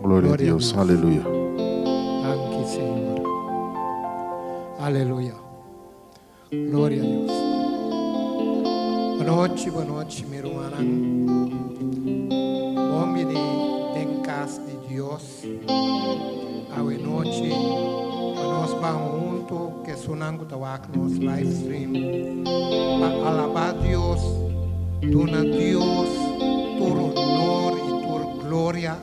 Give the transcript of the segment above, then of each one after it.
Gloria a Dios. Aleluya. Anche Signore. Alleluia. Gloria a Dios. Boa noite, meu irmão. Nome de casa de Deus. Boa noite. Nós vamos juntos, que sonando da nos live stream. Para alabar Deus, donar Deus todo honor e toda glória.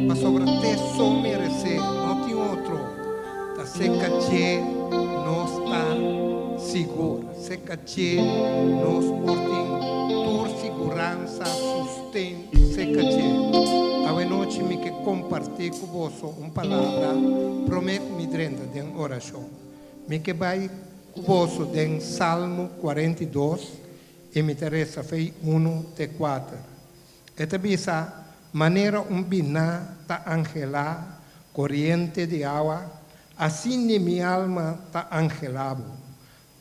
Mas sobre te só merecer, não tem outro. Tá seca que nós está seguro. Seca que nós portem toda segurança, sustento. Seca que a noite me que compartilhar com você uma palavra. Prometo me drenda de oração. Me que vai com você de Salmo 42 e me interessa fei 1 de 4. Esta bisa maneira bina ta angela corriente de agua, assim mi alma ta angelado.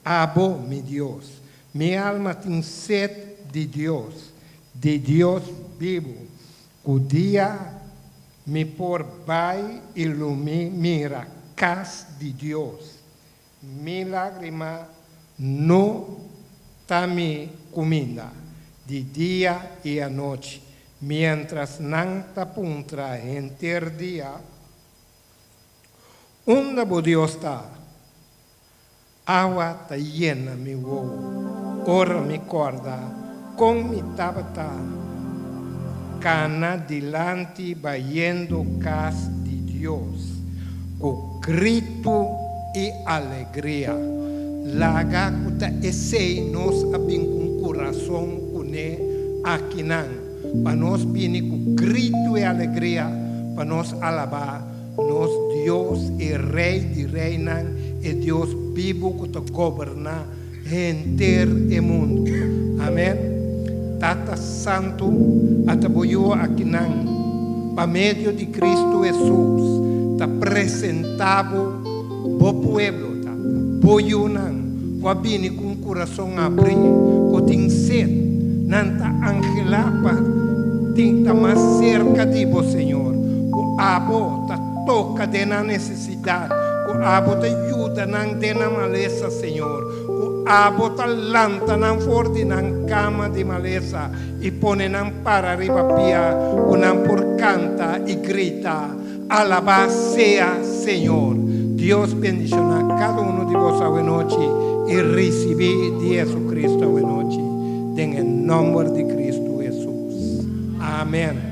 Abo mi Dios, mi alma tem sed de Dios vivo. O dia me por vai ilumina casa de Deus. Mi lágrima não tá me comida de dia e a noite, mientras não ta puntra enter dia. Onde o Deus está? Água tá llena mi voo, ora me corda, com mi tabata, cana dilante vayendo casa de Deus, com grito e alegria. Laga kuta esei nos abing com coração kune akinan, para nós bini com grito e alegria, para nós alabar nos Deus e Rei de reinan e Deus vivo que te governa enter e mundo. Amém. Tata Santo ataboyo akinan, para meio de Cristo Jesus, te apresentavo o pueblo. Boyunan, wabini com coração abrir, com tem sed, nanta angelapa, tem tá mais cerca de você, Senhor. O abo tá toca de na necessidade, o abo te ajuda não de na maleza, Senhor. O abo tá lanta não forte na cama de maleza e põe não para ribapia, o não por canta e grita, alabá sea, Senhor. Deus bendiciona cada de vós a noite e recebi de Jesus Cristo a noite. Em nome de Cristo Jesus. Amém.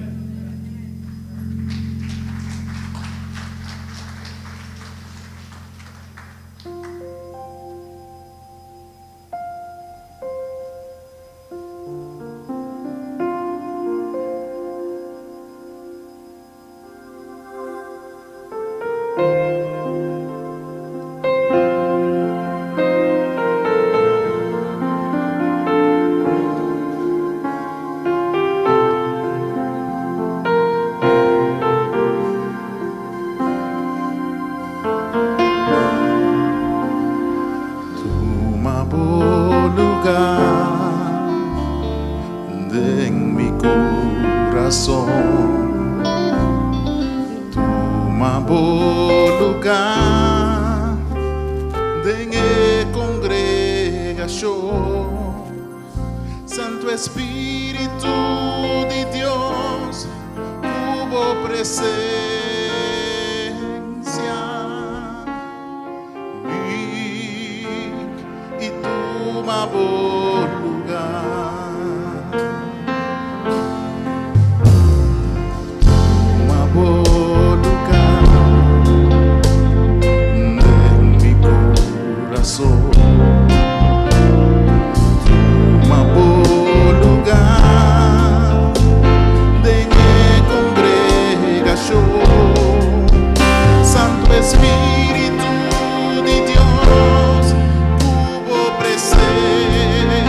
Santo Espíritu de Dios, hubo presencia. Y toma por lugar. Toma por lugar en mi corazón. Santo Espíritu de Dios, hubo presencia.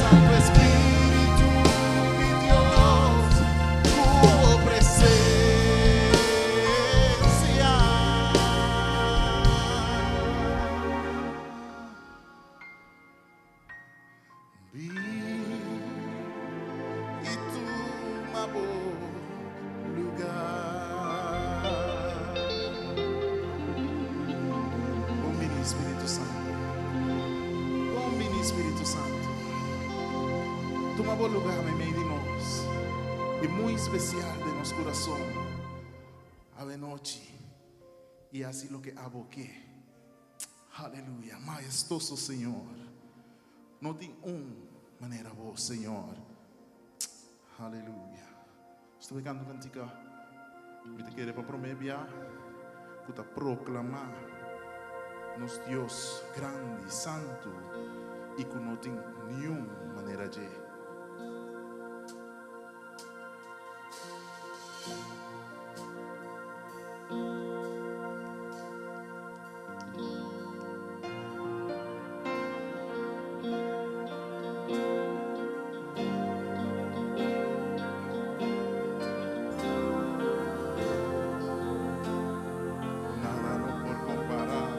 Santo Espíritu, mi Dios, tu presencia. Vi y tu amor lugar. Domini Espíritu Santo. Domini Espíritu Santo. Toma bom lugar em meio de nós. E muito especial de nosso coração. A noite. E assim lo que aboqué. Aleluia. Majestoso Senhor. Não tem maneira boa, Senhor. Aleluia. Estou pegando cantica. Me te querer para promebiar. Para proclamar. Nos Deus grande, santo. E que não tem nenhuma maneira de. Nada no por comparar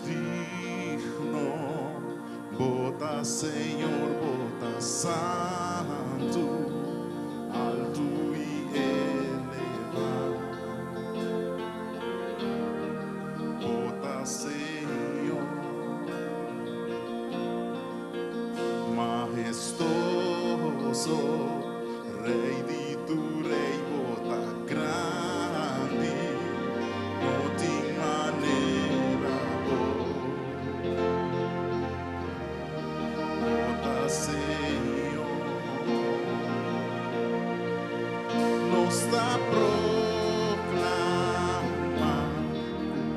digno, bota Senhor, bota santo, alto e elevado, bota Senhor, majestoso, Rei de tu rei, bota grande, não tem maneira boa, bota Senhor, nos dá proclama,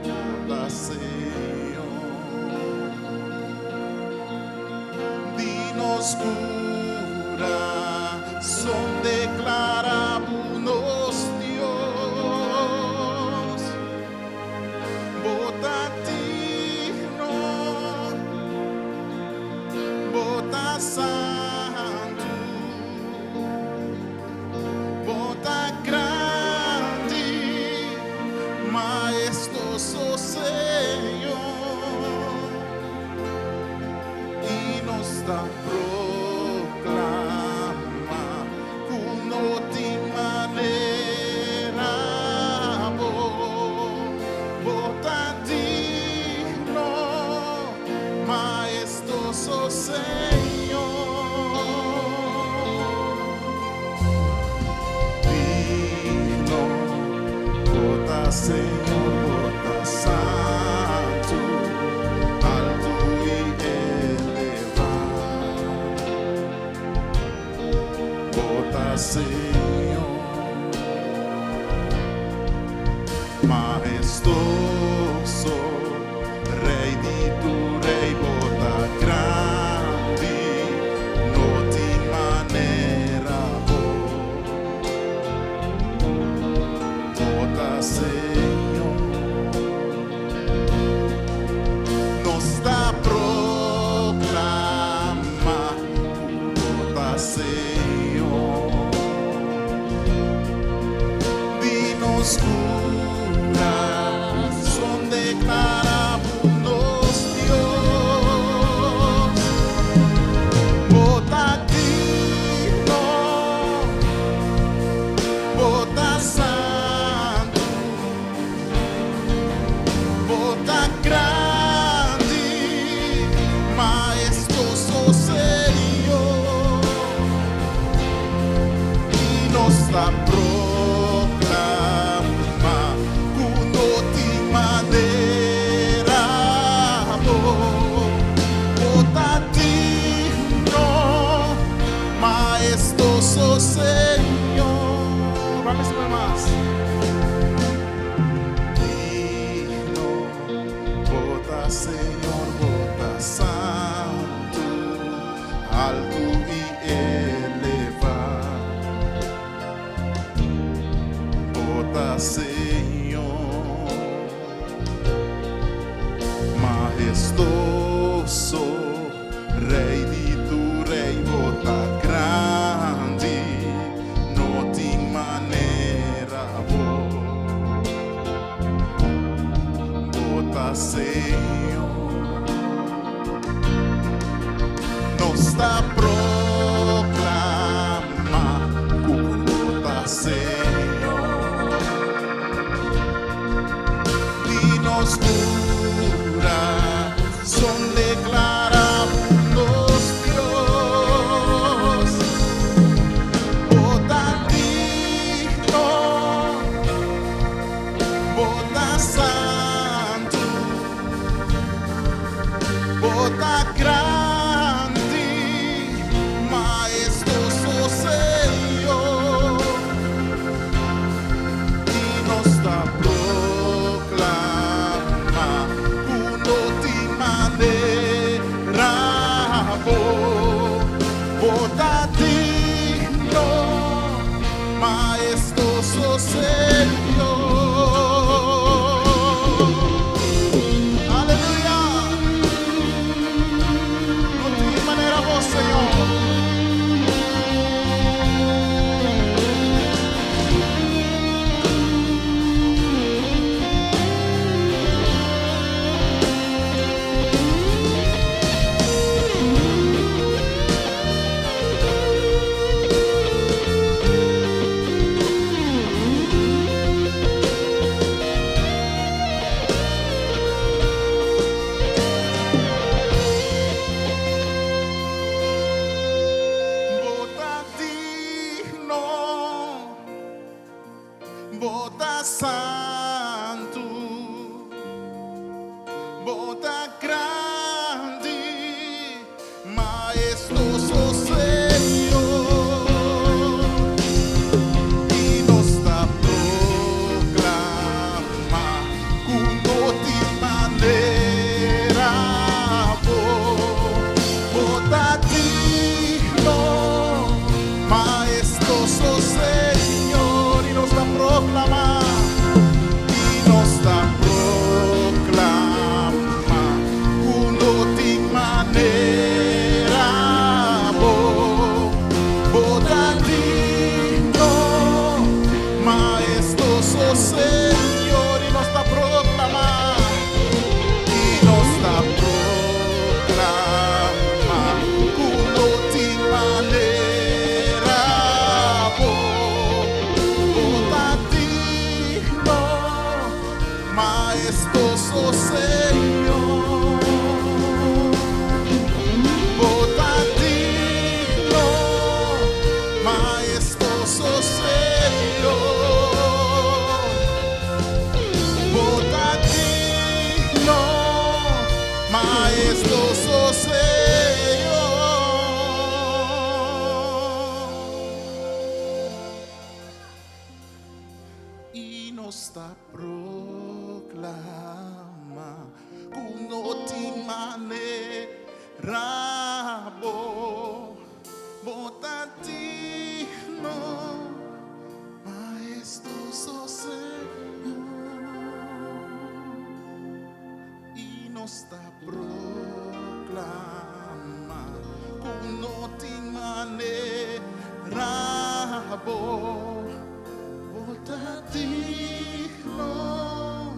bota Senhor, dinos coração declaramos Deus, bota digno, bota santo, bota grande, majestoso Senhor, e nos dá proclama, com não tem maneira boa, bota digno, majestoso Senhor, digno, bota Senhor, bota santo, alto e elevado, bota Senhor, majestoso, Rei de tu rei, bota grande, não tem maneira boa, bota Senhor, nos dá proclama, bota Senhor, dinos coração declaramos Deus, bota digno, bota santo, bota grande, majestoso Senhor, e nos dá proclama, com não tem maneira boa, bota digno, majestoso Senhor. Vamos ver mais. Digno, bota Senhor, bota santo, alto e elevado, bota Senhor, Maestoso, Rei di tu rei, vota grandi, non ti manera vota Senhor, non sta proclama, vota Senhor, di nos cura, son declarados Dios, vota digno, vota santo, vota grande, maestoso Senhor, e nos dá proclama, uno ti manera vota digno, maestoso Senhor. Aleluia. Non ti manera vos, Senhor. Vota digno, vota santo, vota grande, maestoso Senhor, e nos dá proclama, uno ti manera vota digno, maestoso Senhor, e nos dá proclama, e nos dá proclama, uno ti manera vota digno, maestoso Senhor, e nos dá proclama, e nos dá proclama, uno ti manera vota digno, maestoso Senhor, vota digno, maestoso Senhor, vota digno, maestoso Senhor, e nos dá proclama, uno ti manera vota digno, maestoso Senhor, e nos dá proclama, uno ti manera vota digno,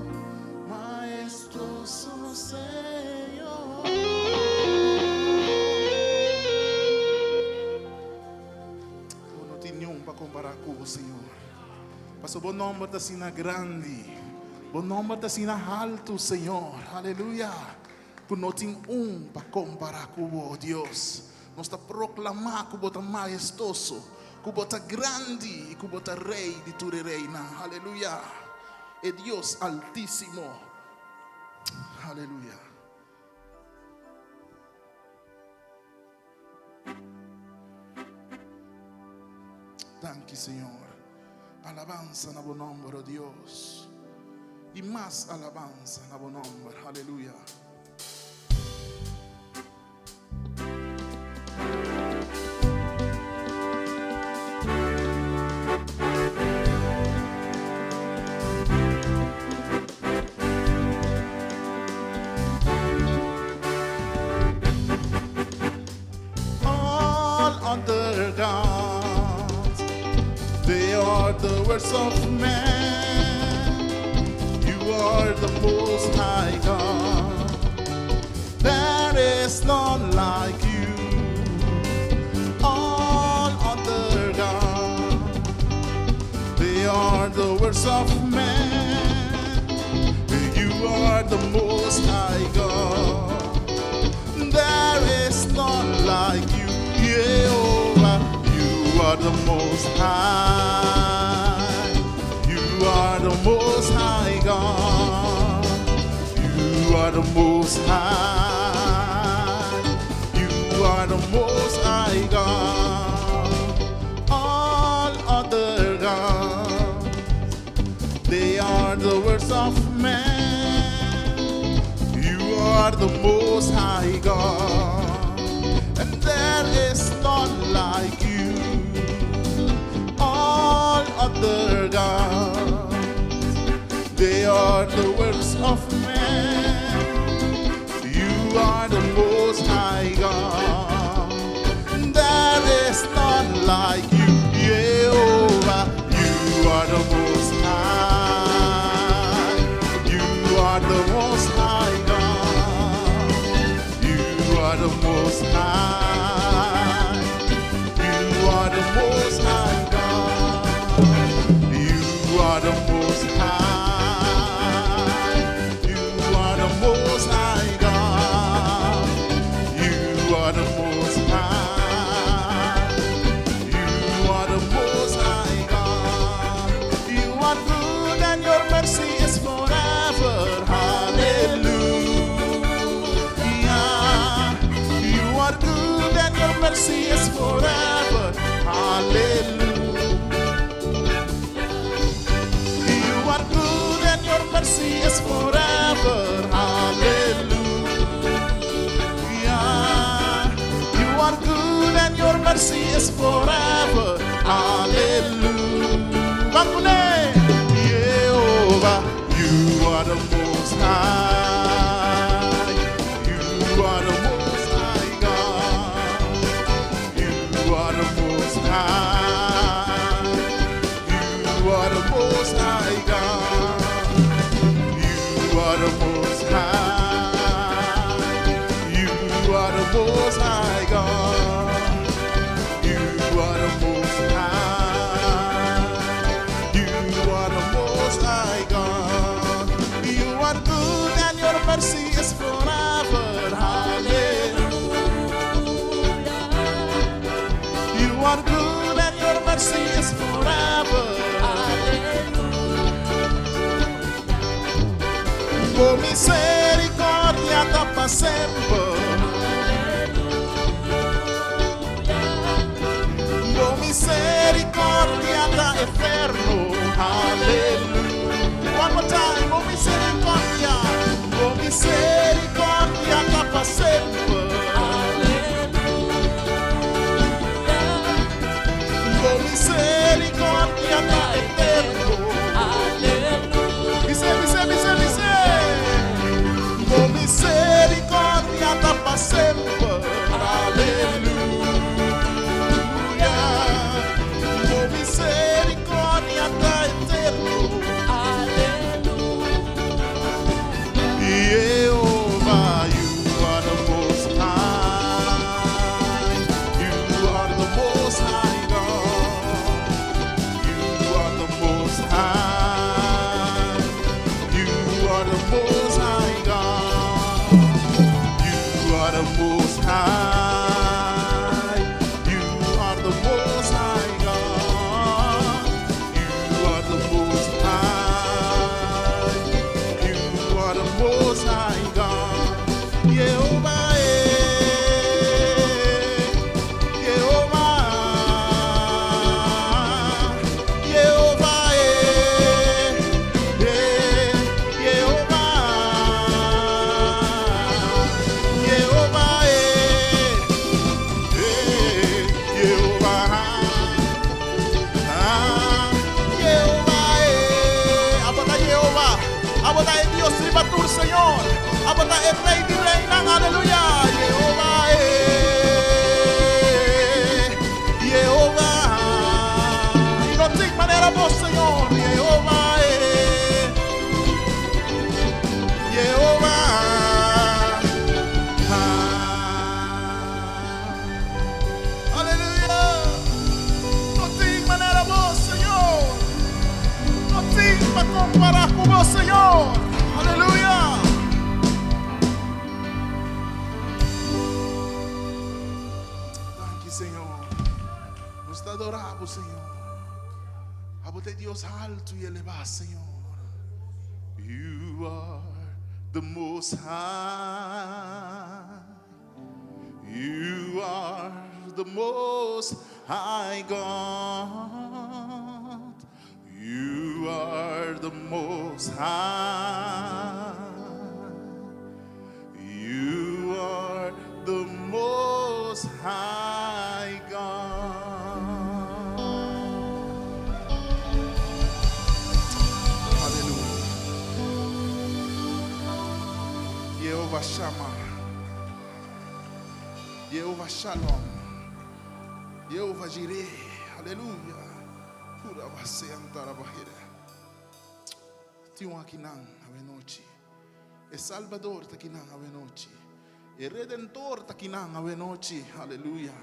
maestoso Senhor. Não tem nenhum para comparar com o Senhor. Mas o bom nome está assim na grande, bom nome está assim na alto, Senhor. Aleluia. Por não tem para comparar com o Deus. Nós está proclamar que o bota maestoso, que o bota grande e que o bota rei de tu reina. Aleluia. É Deus altíssimo. Aleluia. Thank you, Señor. Alabanza na buen nombre, oh Dios. Y más alabanza na buen nombre. Aleluya. the works of man. You are the most high God. There is none like you. All other gods, they are the works of man. You are the most high God. There is none like you, Jehovah. You are the most high. You are the most high God. You are the most high. You are the most high God. All other gods, they are the works of man. You are the most high God, and there is none like you. All other gods, they are the works of man. You are the most high God, and there is none like you, Jehovah. You are the most high. You are the most high God. You are the most high. You are the most high God. You are the most high. You are the most high God. You are the most high. You are the most high God. You are good and your mercy is forever. Hallelujah. You are good and your mercy is forever. Hallelujah. You are good and your mercy is forever. Hallelujah. You are good and your mercy is forever. Hallelujah. Bakune. Jehovah, you are the most high. You are the most high God. You are the most high. You are the most high God. You are the most high. You are the most high God. You are the most high. You are the most high God. You are good and your mercy is forever. Hallelujah. You are good and your mercy is forever. Por misericordia da paz sempre. Por misericordia da eterno. Hallelujah. One more time. Por misericordia. Por misericordia da paz sempre. Por misericordia da eterno. Dice. Por misericordia da paz sempre. Aleluia. Por misericordia da eterno. Aleluia. Senhor. Nós te adoramos, Senhor. A bote Deus alto e elevado, Senhor. You are the most high. You are the most high God. You are the most high. You are the most high God. Hallelujah. Jehovah Shammah, Jehovah Shalom, Jehovah Jireh. Hallelujah. Tiun akinang avenochi. E Salvador takinang avenochi. E Redentor takinang avenochi. Aleluya.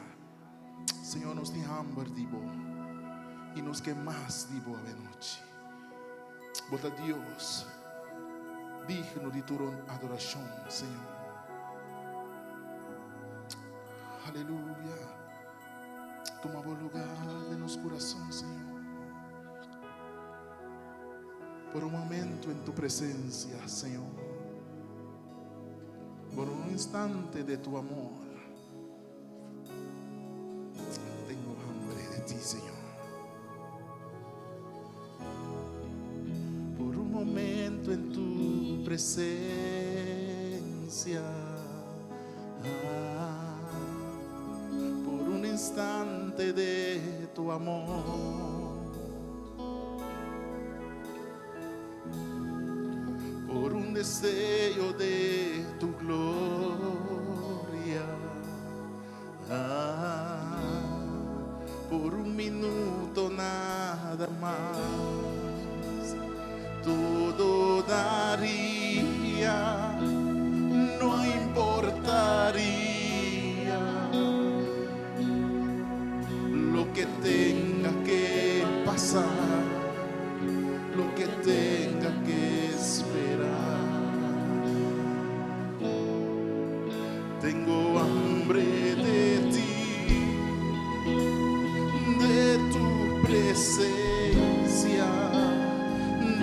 Señor, nos dejamos dibo. Y nos que más dibo avenochi. Bota Dios. Digno de tu adoración, Señor. Aleluya. Toma buen lugar de nuestro corazón, Señor. Por un momento en tu presencia, Señor. Por un instante de tu amor. Tengo hambre de ti, Señor. Por un momento en tu presencia. Por un instante de tu amor. Por un deseo de tu gloria, por un minuto nada más, todo daría, no importaría lo que tenga que pasar, lo que tenga que esperar. Tengo hambre de ti, de tu presencia,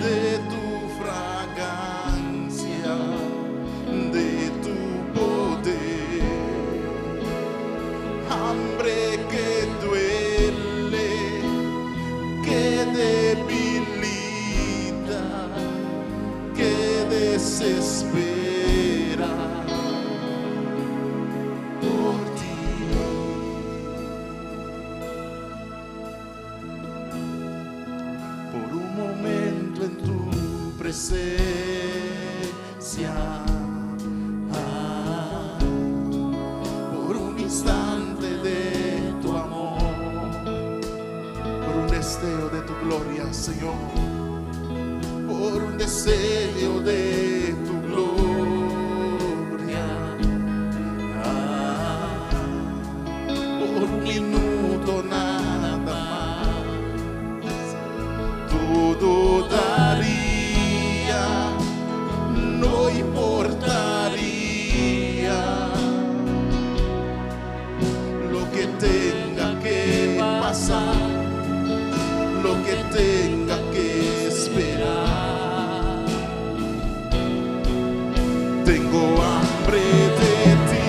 de tu fragancia, de tu poder. Hambre que duele, que debilita, que desespera por ti. Por un momento en tu presencia, por un instante de tu amor, por un deseo de tu gloria, Señor. Por un deseo de tu gloria, por un minuto nada más, todo daría, no importaría lo que tenga que pasar, lo que tenga que esperar. Tengo hambre de ti,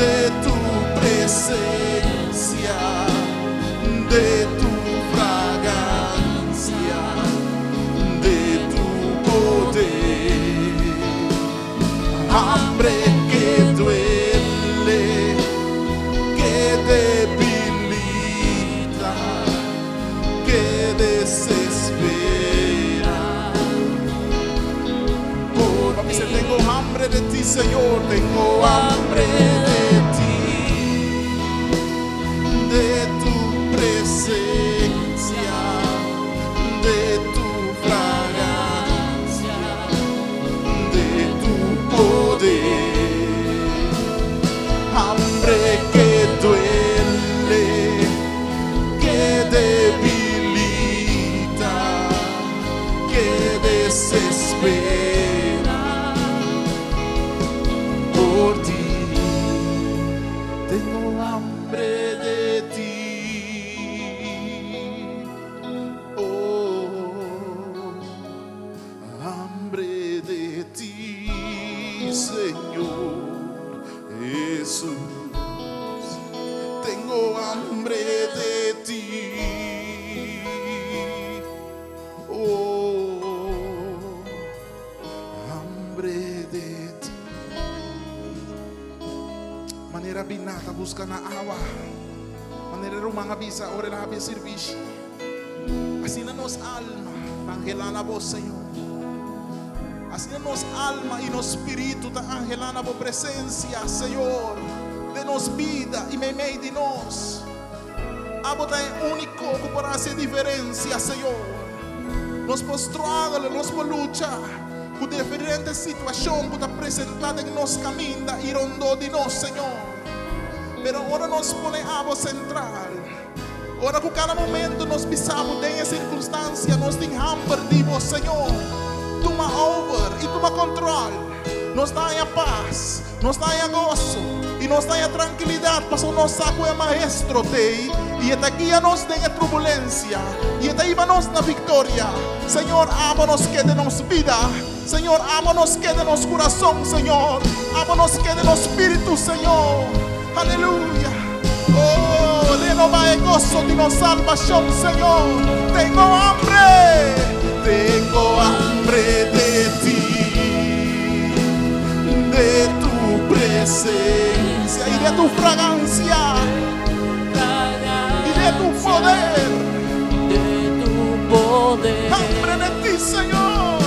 de tu presencia, de tu fragancia, de tu poder. Hambre que duele, que debilita, que desespera. Oh, papi, si tengo hambre de ti, Señor, tengo hambre de ti, de tu presencia, de tu fragancia, de tu poder. Hambre que duele, que debilita, que desespera por ti. hambre de ti. Manera binata busca na awa. Manera rumang abisa ore na abis servisi. Así na nos alma, angelana vos Señor. Así na nos alma y nos espíritu ta angelana vos presencia, Señor. Denos vida y me de nos. Abo ta único que para hacer diferencia, Señor. Nos postrada, nos lucha. Por diferentes situações que apresentada em nosso caminho e rondou de nós, Senhor. Pero agora nos põe a voz central. Ora que cada momento nos pisamos em circunstância, nos deixamos de vos, Senhor. Toma over e toma controle. Nos dá a paz, nos dá a gozo e nos dá a tranquilidade. Para o nosso saco é maestro te. E até aqui a nos dê a turbulência. E até aí nos na vitória. Senhor, ámanos que de nos vida. Senhor, ámanos que de nos coração, Senhor. Ámanos que de nos espírito, Senhor. Aleluia. Oh, renova el gozo de nos salvación, Señor. Tengo hambre de ti, de tu presencia y de tu fragancia y de tu poder. Hambre de ti, Señor.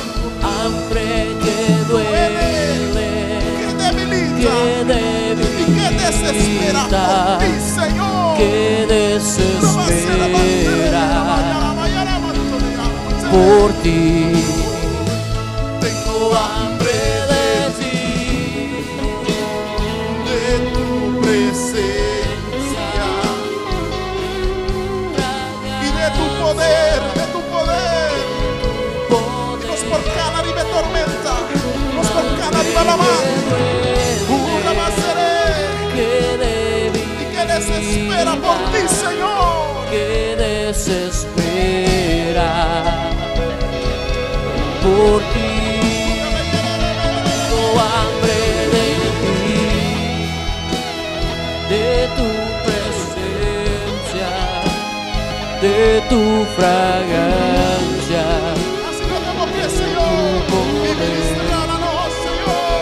Hambre que duele, que debilita y que desespera por ti, Señor. que desespera por ti. Tengo hambre de ti, de tu presencia y de tu poder, de tu poder. Nos por cada arriba tormenta, nos por cada arriba la mano. Y que desespera por ti, Señor. Que desespera por ti. Tengo hambre de ti, de tu presencia, de tu fragancia. Así lo damos pie, Señor. Y ministranos, Señor.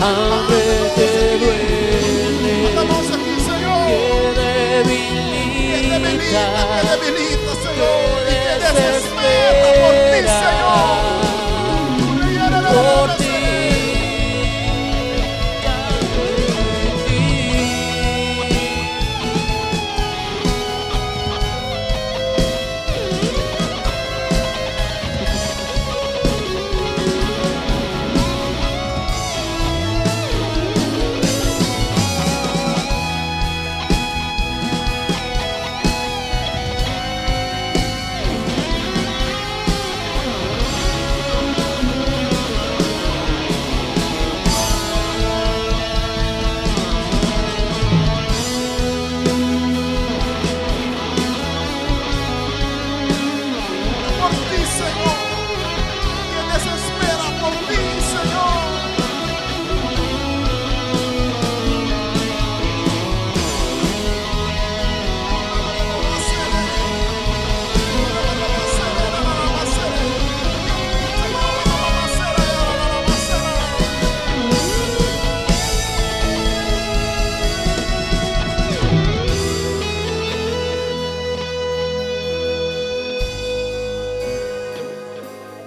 Hambre que duele, Estamos aquí, Señor. que Que debilita, Señor. Y que que desespera por ti, Señor. por ti. Por ti, Señor. Que desespera por ti, Señor.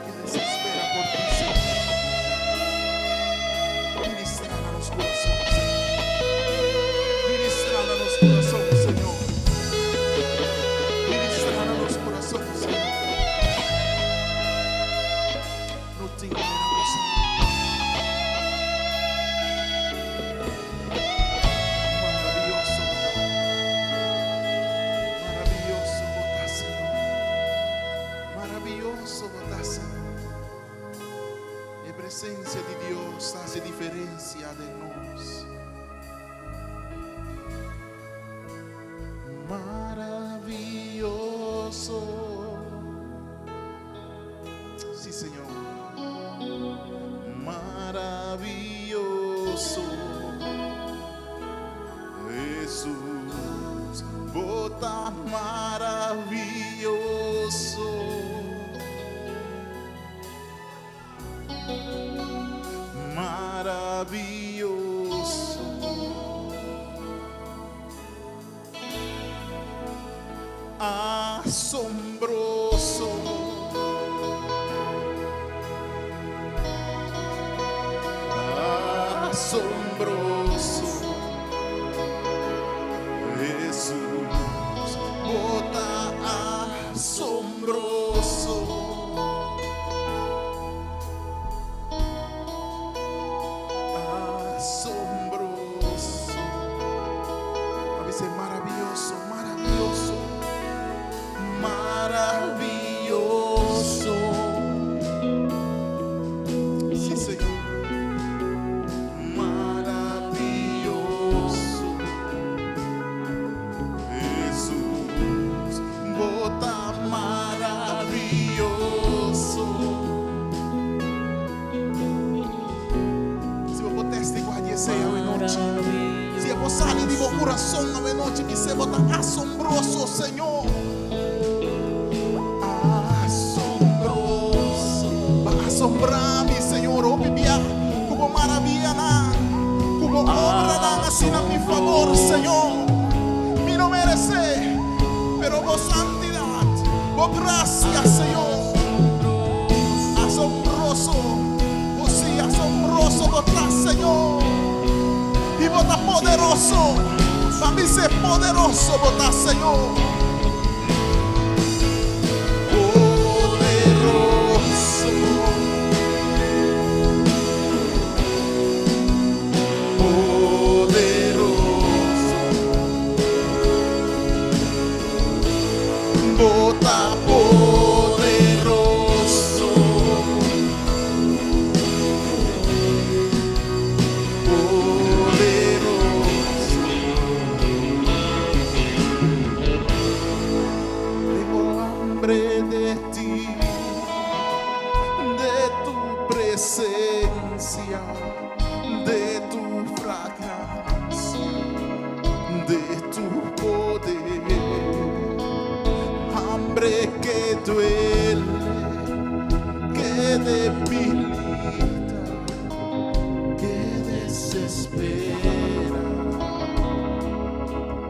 Que desespera por ti, Señor. Ministra a los corazones, Señor. Ministra a los corazones, Señor. Ministra a los corazones, Señor. No te ignoramos, Señor. Maravilloso, maravilloso, bota, Señor. Maravilloso, bota, Señor. La presencia de Dios hace diferencia de nos. Maravilloso. Sí, Señor. Maravilloso. Jesús, bota maravilloso. maravilloso. Asombroso. Asombroso. Jesús, bota asombroso. Asombroso. A veces maravilloso, maravilloso, maravilloso. Sí, Señor. Maravilloso. Jesús, bota maravilhoso. Se eu vou testificar de essa noite, se eu vou sair de meu coração na noite, que você bota assombroso, Senhor. Assombroso, vai assombrar-me, Senhor, oh bibia, como maravilha, como obra assim a meu favor, Senhor. Me não merece, pero por santidade, por graça, Senhor. Asombroso, você asombroso, botar, Senhor. E botar poderoso, para mim ser poderoso, botar, Senhor. Poderoso, poderoso, bota poderoso, poderoso. Tengo hambre de ti, de tu presencia, de tu fragancia, de tu poder. Hambre que duele, que debilita, que desespera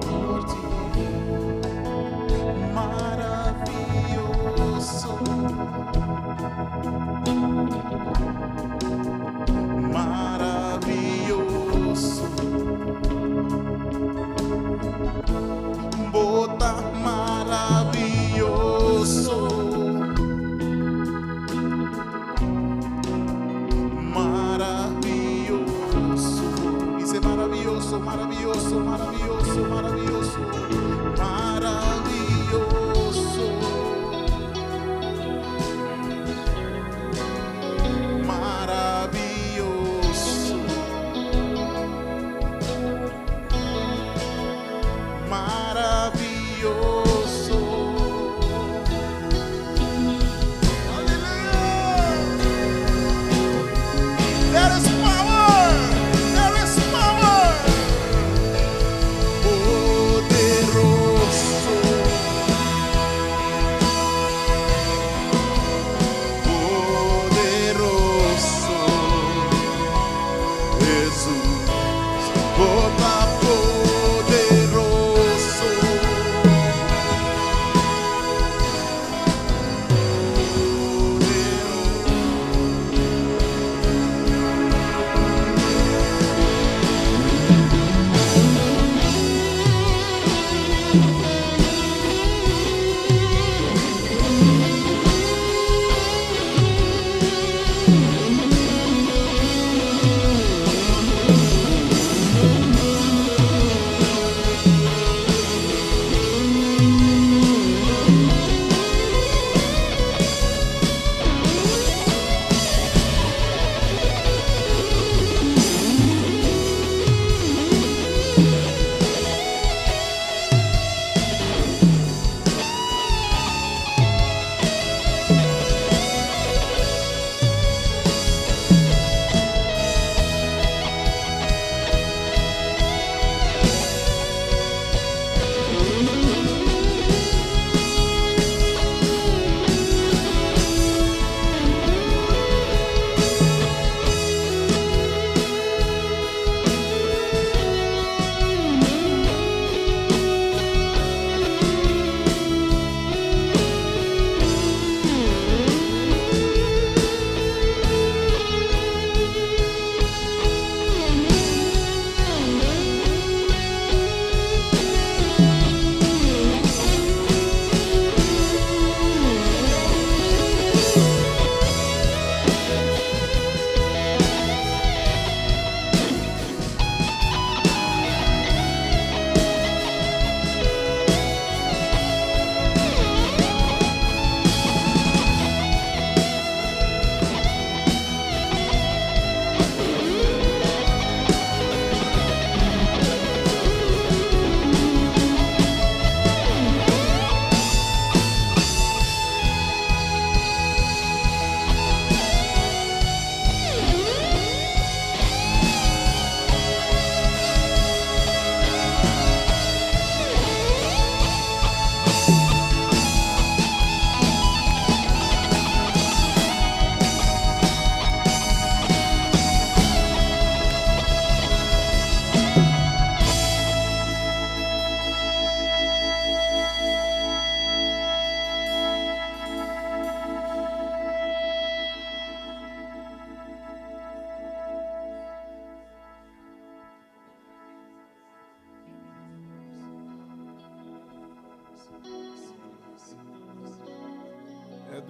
por ti. Maravilloso, maravilloso, bota maravilhoso.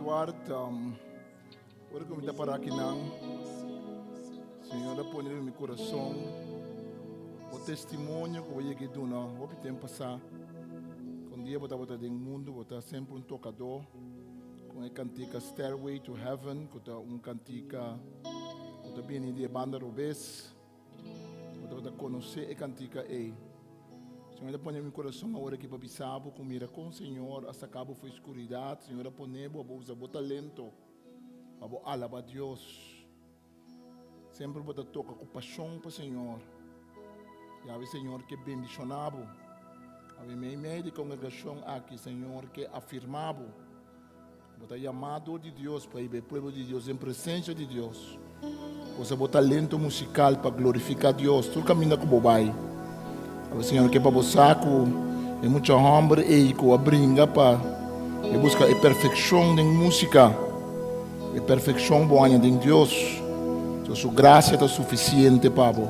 Edward, ahora que me está para aquí, Senhor, põe no meu coração o testemunho que eu vou aqui do não, o tempo passar, quando dia botar botar dentro do mundo, botar sempre tocador, com a cantica Stairway to Heaven, com cantica, botar bem de banda Robes, botar conhecer a cantica aí. Senhor, põe no meu coração agora que para bisabo, com mira com o Senhor, essa cabo foi escuridade, Senhor, põe nebo, usa o talento, abo alaba Deus. Sempre vou tocar com paixão para o Senhor. E a Senhor que bendicionado. A meio de congregação aqui, Senhor, que afirmado. Vou chamado de Deus para ir o povo de Deus em presença de Deus. Você botar talento musical para glorificar Deus. Tudo caminha com o bobai. A Senhor que para você é muito hambre e que a brinca para buscar a perfeição da música. A perfeição boa em Deus. Sua graça está suficiente, Pablo.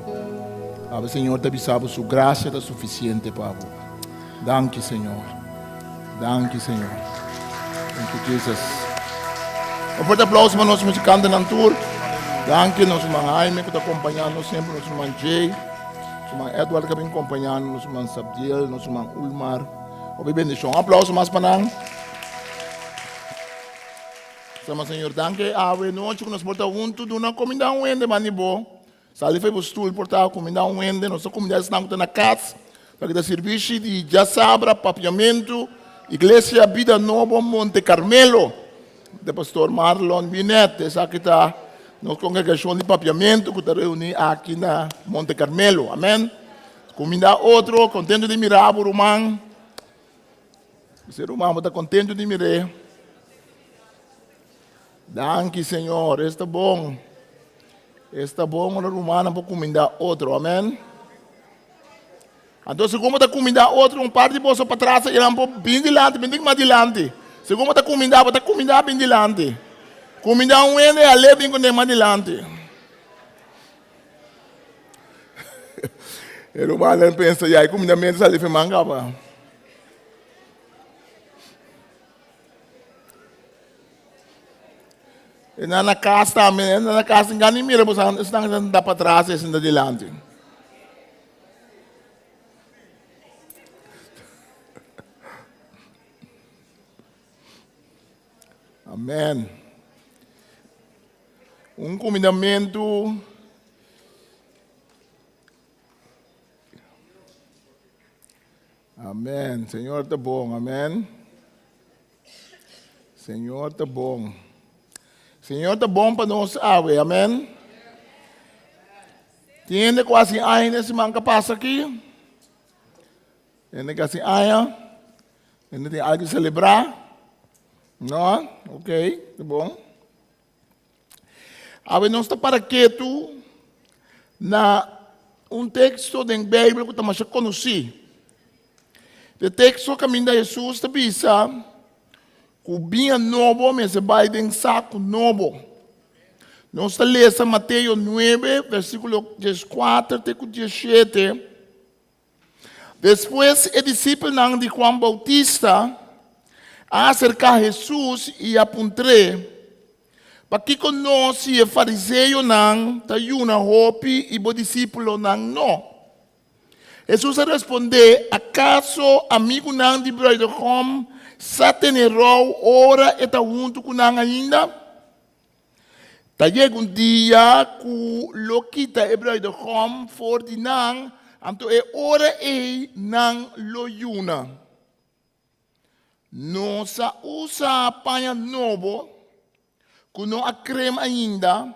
O Senhor te avisava, sua graça está suficiente, Pablo. Danke, Senhor. Danke, Senhor. Thank you, Jesus. Um forte aplauso para nossos musicantes na tour. Danke, nosso irmão Jaime, que está acompanhando sempre, nosso irmão Jay, nosso irmão Edward, que está acompanhando, nosso irmão Sabdiel, nosso irmão Ulmar. Bendição. Um aplauso mais para nós. Sama Senhor, danke ave noite que nós portamos junto de uma comunidade onde manibo. Sali foi postul portar comunidade onde nossa comunidade está na casa, para que serviço de já sabra papiamento, igreja Vida Nova Monte Carmelo, de pastor Marlon Binet, essa que está na congregação de papiamento que está reunida aqui na Monte Carmelo, amém. Comunidade outro, contente de mirar o romano, o ser humano está contente de mirar. Danke, Senhor. Está bom. Está bom, o romano para comida outro. Amém? Então, se como está comida outro, um par de bolsa para trás, ele é bem dilante, bem mais dilante. Se como está comida bem dilante. Comida um é a leve com mais dilante. O romano pensa, já, comida menos ali foi mangaba. Na casa também, na casa engano mira, você está andando para trás e está adiante. Amém. Um convidamento. Amém. Senhor está bom, amém. Senhor está bom. Senhor está bom para nós, amém? Tiene quase aí nesse manca passa aqui. Tiene quase aí. Tem algo a celebrar. Não? Ok, tá bom. Agora nós está para quieto na texto da Bíblia que nós já conheci. O texto que a Jesus está bisa. Cubinha novo, mas vai em saco novo. Nós lemos Mateus 9, versículo 14 até 17. Depois, o discípulo de Juan Bautista acerca de Jesus e apontou para que conosco o fariseu não, tayuna hopi e o discípulo não. Jesus respondeu: acaso amigo não de Abraham Satanero ora eta junto com nang ainda. Tayeg dia ku lokita Abraham for di nang anto ora nang loyuna. No sa usa panha novo kuno a creme ainda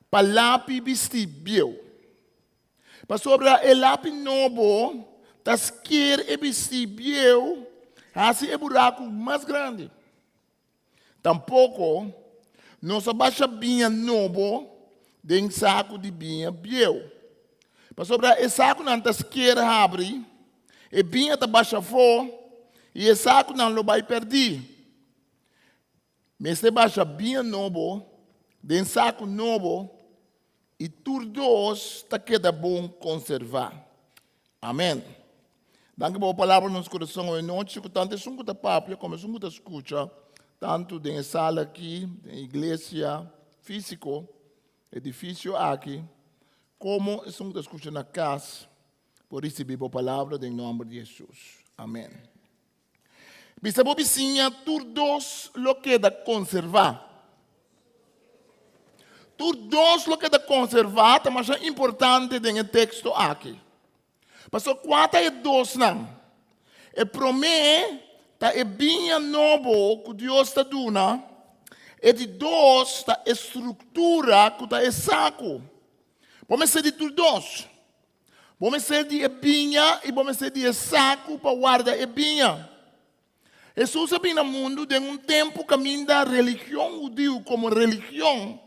palapi vestibio. Pa sobra lapi novo tasquer e vestibio. Assim é buraco mais grande. Tampouco, nós abaixa binha novo de saco de binha biel. Mas sobre esse saco não está esquerda abre, e binha está baixa fora, e esse saco não lo vai perder. Mas se baixa binha novo, de saco novo, e tudo está queda bom conservar. Amém. Danke por palavra nos coração hoje noite, que tanto sungo da papo, como sungo da escuta, tanto na sala aqui, na igreja físico, edifício aqui, como estão escutando na casa, por receber a palavra em nome de Jesus. Amém. Bisa bobicinha, todos lo que da conservar. Todos lo que da conservar, mas é importante no texto aqui. Pastor, quatro e dois não. E promete que é bem novo que Deus está dando. E de dois, a estrutura que é saco. Vamos ser de todos. Vamos ser de ebinha e vamos ser de saco para guardar ebinha. Jesus é bem no mundo de tempo que a religião judeu como religião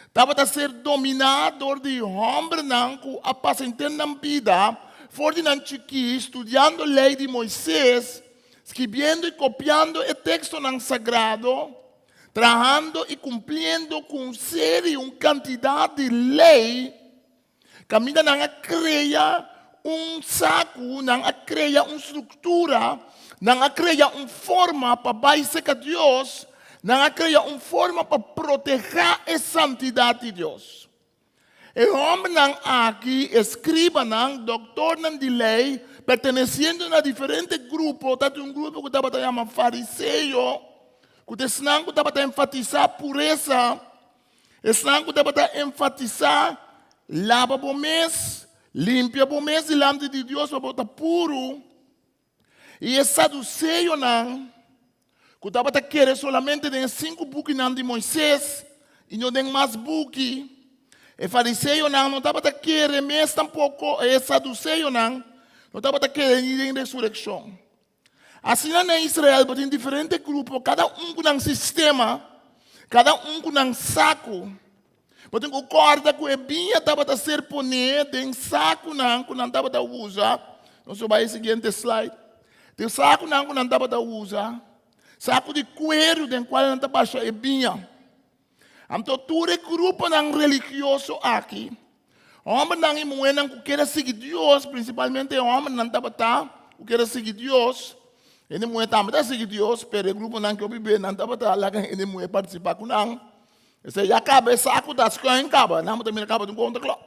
estava a ser dominado de homem que apacentando na vida, fora de estudando a lei de Moisés, escrevendo e copiando o texto sagrado, trabalhando e cumprindo com série uma quantidade de lei, caminha não cria saco, não cria uma estrutura, não cria uma forma para baixa a Deus, não cria uma forma para proteger a santidade de Deus. O homem não aqui escriba não, doutor não de lei, pertencendo a diferentes grupos, tanto um grupo que estava chamando fariseu, que estava a enfatizar pureza, estava a enfatizar lava o mês, limpia o mês delante de Deus para botar puro. E esse saduceio não, que estava a querer solamente de 5 buques de Moisés, e não tem mais buques. E fariseu não estava a querer mês tampouco, e saduceio não estava a querer nem ressurreição. Assim na Israel, tem diferentes grupos, cada um com um sistema, cada um com um saco. Porque concorda que o binha estava a ser poner em saco não, que não estava a usar. Não sei vai seguinte slide. Tem saco não, que não estava a usar. Saco de cuero, den qual não estava a achar binha. Então, todo grupo não religioso aqui. Homem não e mulher não quer seguir Deus, principalmente homem não estava a quer seguir Deus. E a mulher também está seguir Deus, mas o grupo não quer viver, não estava a lá que a mulher participar com não. Você já acaba esse saco das coisas, acaba. Não, também acaba de um conta club.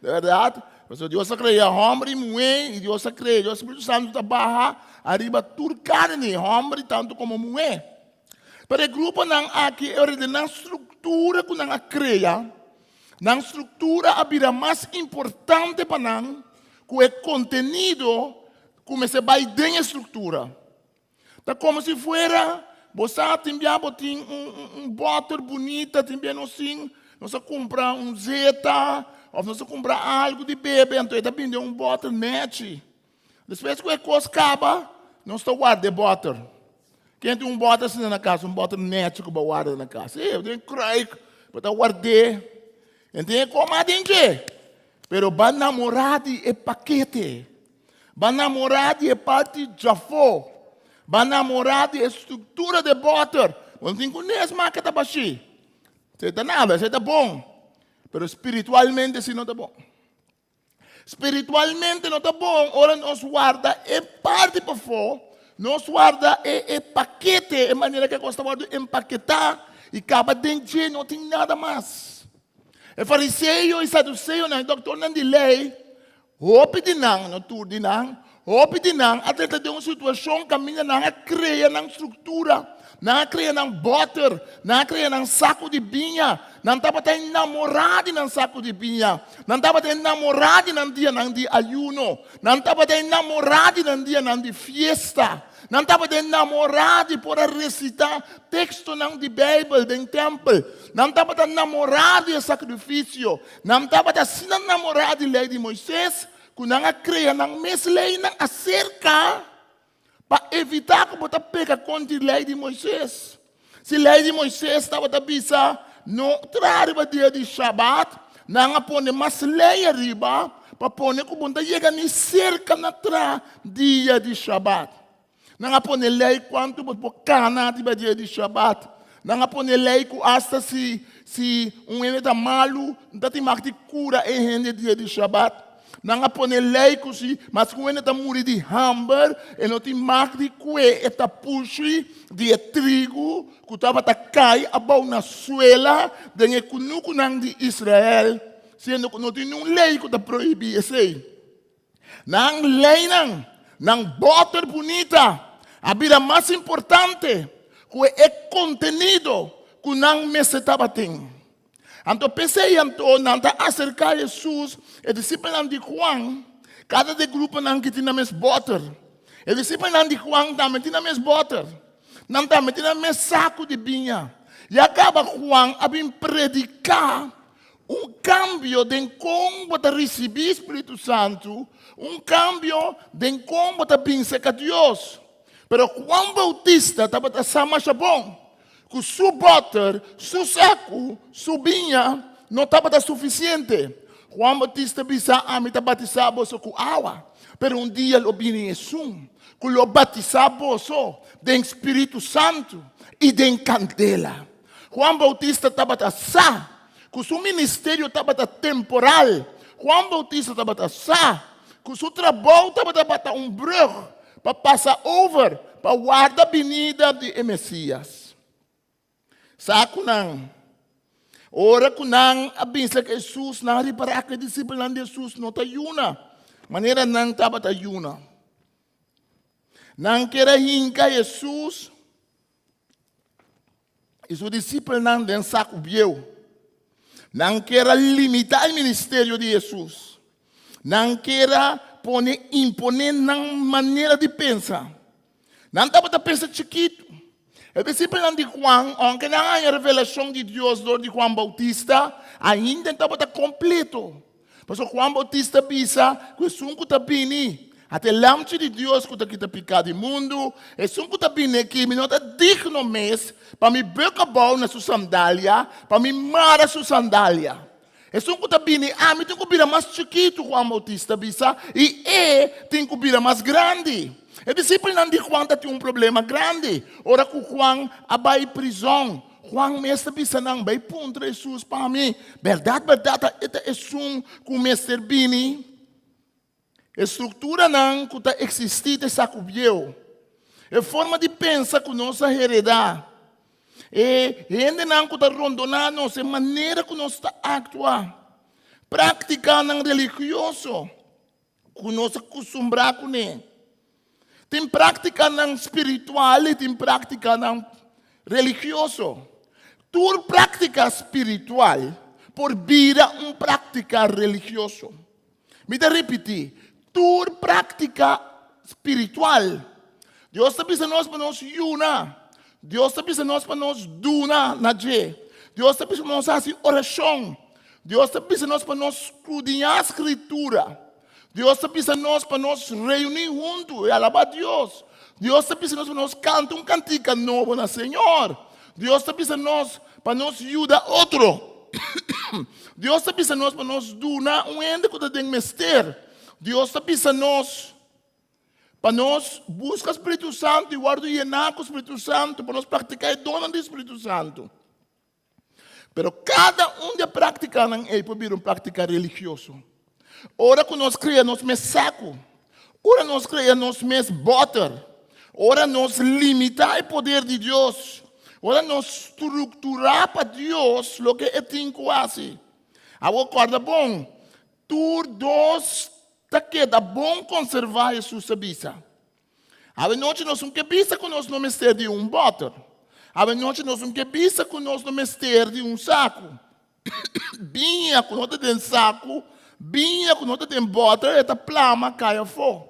De verdade. Porque Deus cria homem e mulher, e Deus cria, Deus Espírito Santo trabalha, arriba tudo carne, homem tanto como mulher. Mas o grupo não aqui, na estrutura que não cria, na estrutura a vida mais importante para nós, que é conteúdo, como se vai dentro da estrutura. Está como se fosse você tem butter bonita, tem assim, você compra zeta, ou você compra algo de bebê, então está vendendo butter net. Depois que a coisa acaba, não está guardando butter. Quem tem butter assim na casa, butter net que guarda na casa. Eu tenho crack, para guardar. Então, como a gente? Pero ba namorado é paquete. Ba namorado é parte de jafo. Ba namorado é estrutura de butter. Não tem que nem as máquinas baixi. Você está nada, você está bom. Pero espiritualmente se não está bom. Espiritualmente não está bom. Ora nós guarda é parte para fora. Nós guarda é paquete. É maneira que nós estamos empaquetar. E acaba dentro não tem nada mais. É fariseu e saduceio, não, doutor não de lei. Hope de não tudo de não. Hope de não, até de uma situação que a minha não cria na estrutura, não cria na butter, não cria na saco de binha, não estava até enamorado na saco de binha, não estava até enamorado no dia de ayuno, não estava até enamorado no dia de fiesta, não estava até enamorado por recitar texto não de Bíblia, do templo, não estava até enamorado de sacrifício, não estava até assim enamorado de lei de Moisés, que não cria, não mesmo lei, não acerca, para evitar que você pegue contra a lei de Moisés. Se a lei de Moisés estava a pensar, não traria dia de Shabat, não põe mais lei arriba, para pôr que você chega nem cerca na dia de Shabat. Não põe lei quanto você cana dia de Shabat. Não põe lei que hasta se um evento malo, não tem mais de cura em dia de Shabat. Não há pôr lei cosi, mas quando está muri de hamber, e não tem marca de que está puxi de trigo, que estava a cair abau na suela, de kunuku nang de Israel, sendo que não tem nenhuma lei que está proibir esse. Nang lei nang butter bonita, a vida mais importante, que é contenido que nang mesetaba tem. Então pensei não está acercar Jesus, e discípulo de Juan, cada de grupo não que tinha mais butter. E discípulo de Juan também tinha mais butter. Não também tinha mais saco de vinha. E acaba Juan a predicar cambio de como você receber o Espírito Santo, cambio de como você pensa que Deus. Pero Juan Bautista estava sama bom. Que su butter, su saco, su vinha não estava suficiente. Juan Bautista bisa a mim batizado com água. Pero dia ele vini Jesus, que ele batizado de Espírito Santo e de candela. Juan Bautista estava sa, que seu ministério estava temporal. Juan Bautista estava sa, que seu trabalho estava brug para passar over, para guardar a vinda de Messias. Saco nang, ora ko nang abisa kay Jesus, nari para akay disciple ng Jesus, no tayuna. Manera nang tabat ayuna. Nang kirahin ka Jesus, isu disciple nang den saco bieu. Nang kira limitar o ministério de Jesus. Nang kira imponer nang maneira de pensar. Nang tabat a pensar chiquito. O discípulo de Juan, aunque não há a revelação de Deus do de Juan Bautista, ainda estava completo. Porque Juan Bautista pensa que o sunco está bem, até lâmpada de Deus que está aqui picado do mundo, e sunco está bem aqui, mas não está digno mesmo para me becar bom na sua sandália, para me mara sua sandália. E sunco está bem, me tem que virar mais chiquito, Juan Bautista pensa, e tem que virar mais grande. O discípulo de Juan tinha problema grande. Ora que Juan abai prisão. Juan mestre bisa nang vai puntra Jesus para mim. Verdade, esta é que o mestre bini. Estrutura nang que está existir de sacubieu. É forma de pensar que nós heredar. E ainda nang que está rondonar nossa maneira que nós está actuar. Prática nang religioso. Que nós acostumbrar com ele. Tem prática não espiritual e tem prática não religioso. Tu prática espiritual por vida prática religioso. Me dá repetir. Tu prática espiritual. Deus está pensando nós para nós una. Deus está pensando nós para nós duna na je. Deus está pensando nós fazer oração. Deus está pensando nós para nós estudar a escritura. Deus está pensando nós para nós reunir juntos e alabar a Deus. Deus está pensando nós para nós cantar cantiga novo na Senhor. Deus está pensando nós para nós ajudar outro. Deus está pensando nós para nós doar ende que tem mestre. Deus está pensando nós para nós buscar o Espírito Santo e guardar o Espírito Santo para nós praticar a dona do Espírito Santo. Pero cada de praticar não é para praticar religioso. Ora que nós criamos mes saco. Ora nós criamos mes butter. Ora nós limitar o poder de Deus. Ora nós estruturar para Deus o que é tem quase. Agora bom. Tu dois tá queda bom conservar a sua sabisa. A noite nós não quebisa com nós no mestre de butter. A noite nós não quebisa com nós no mestre de saco. Binha com nós de saco. Binha quando nós temos butter, esta plama cai fora.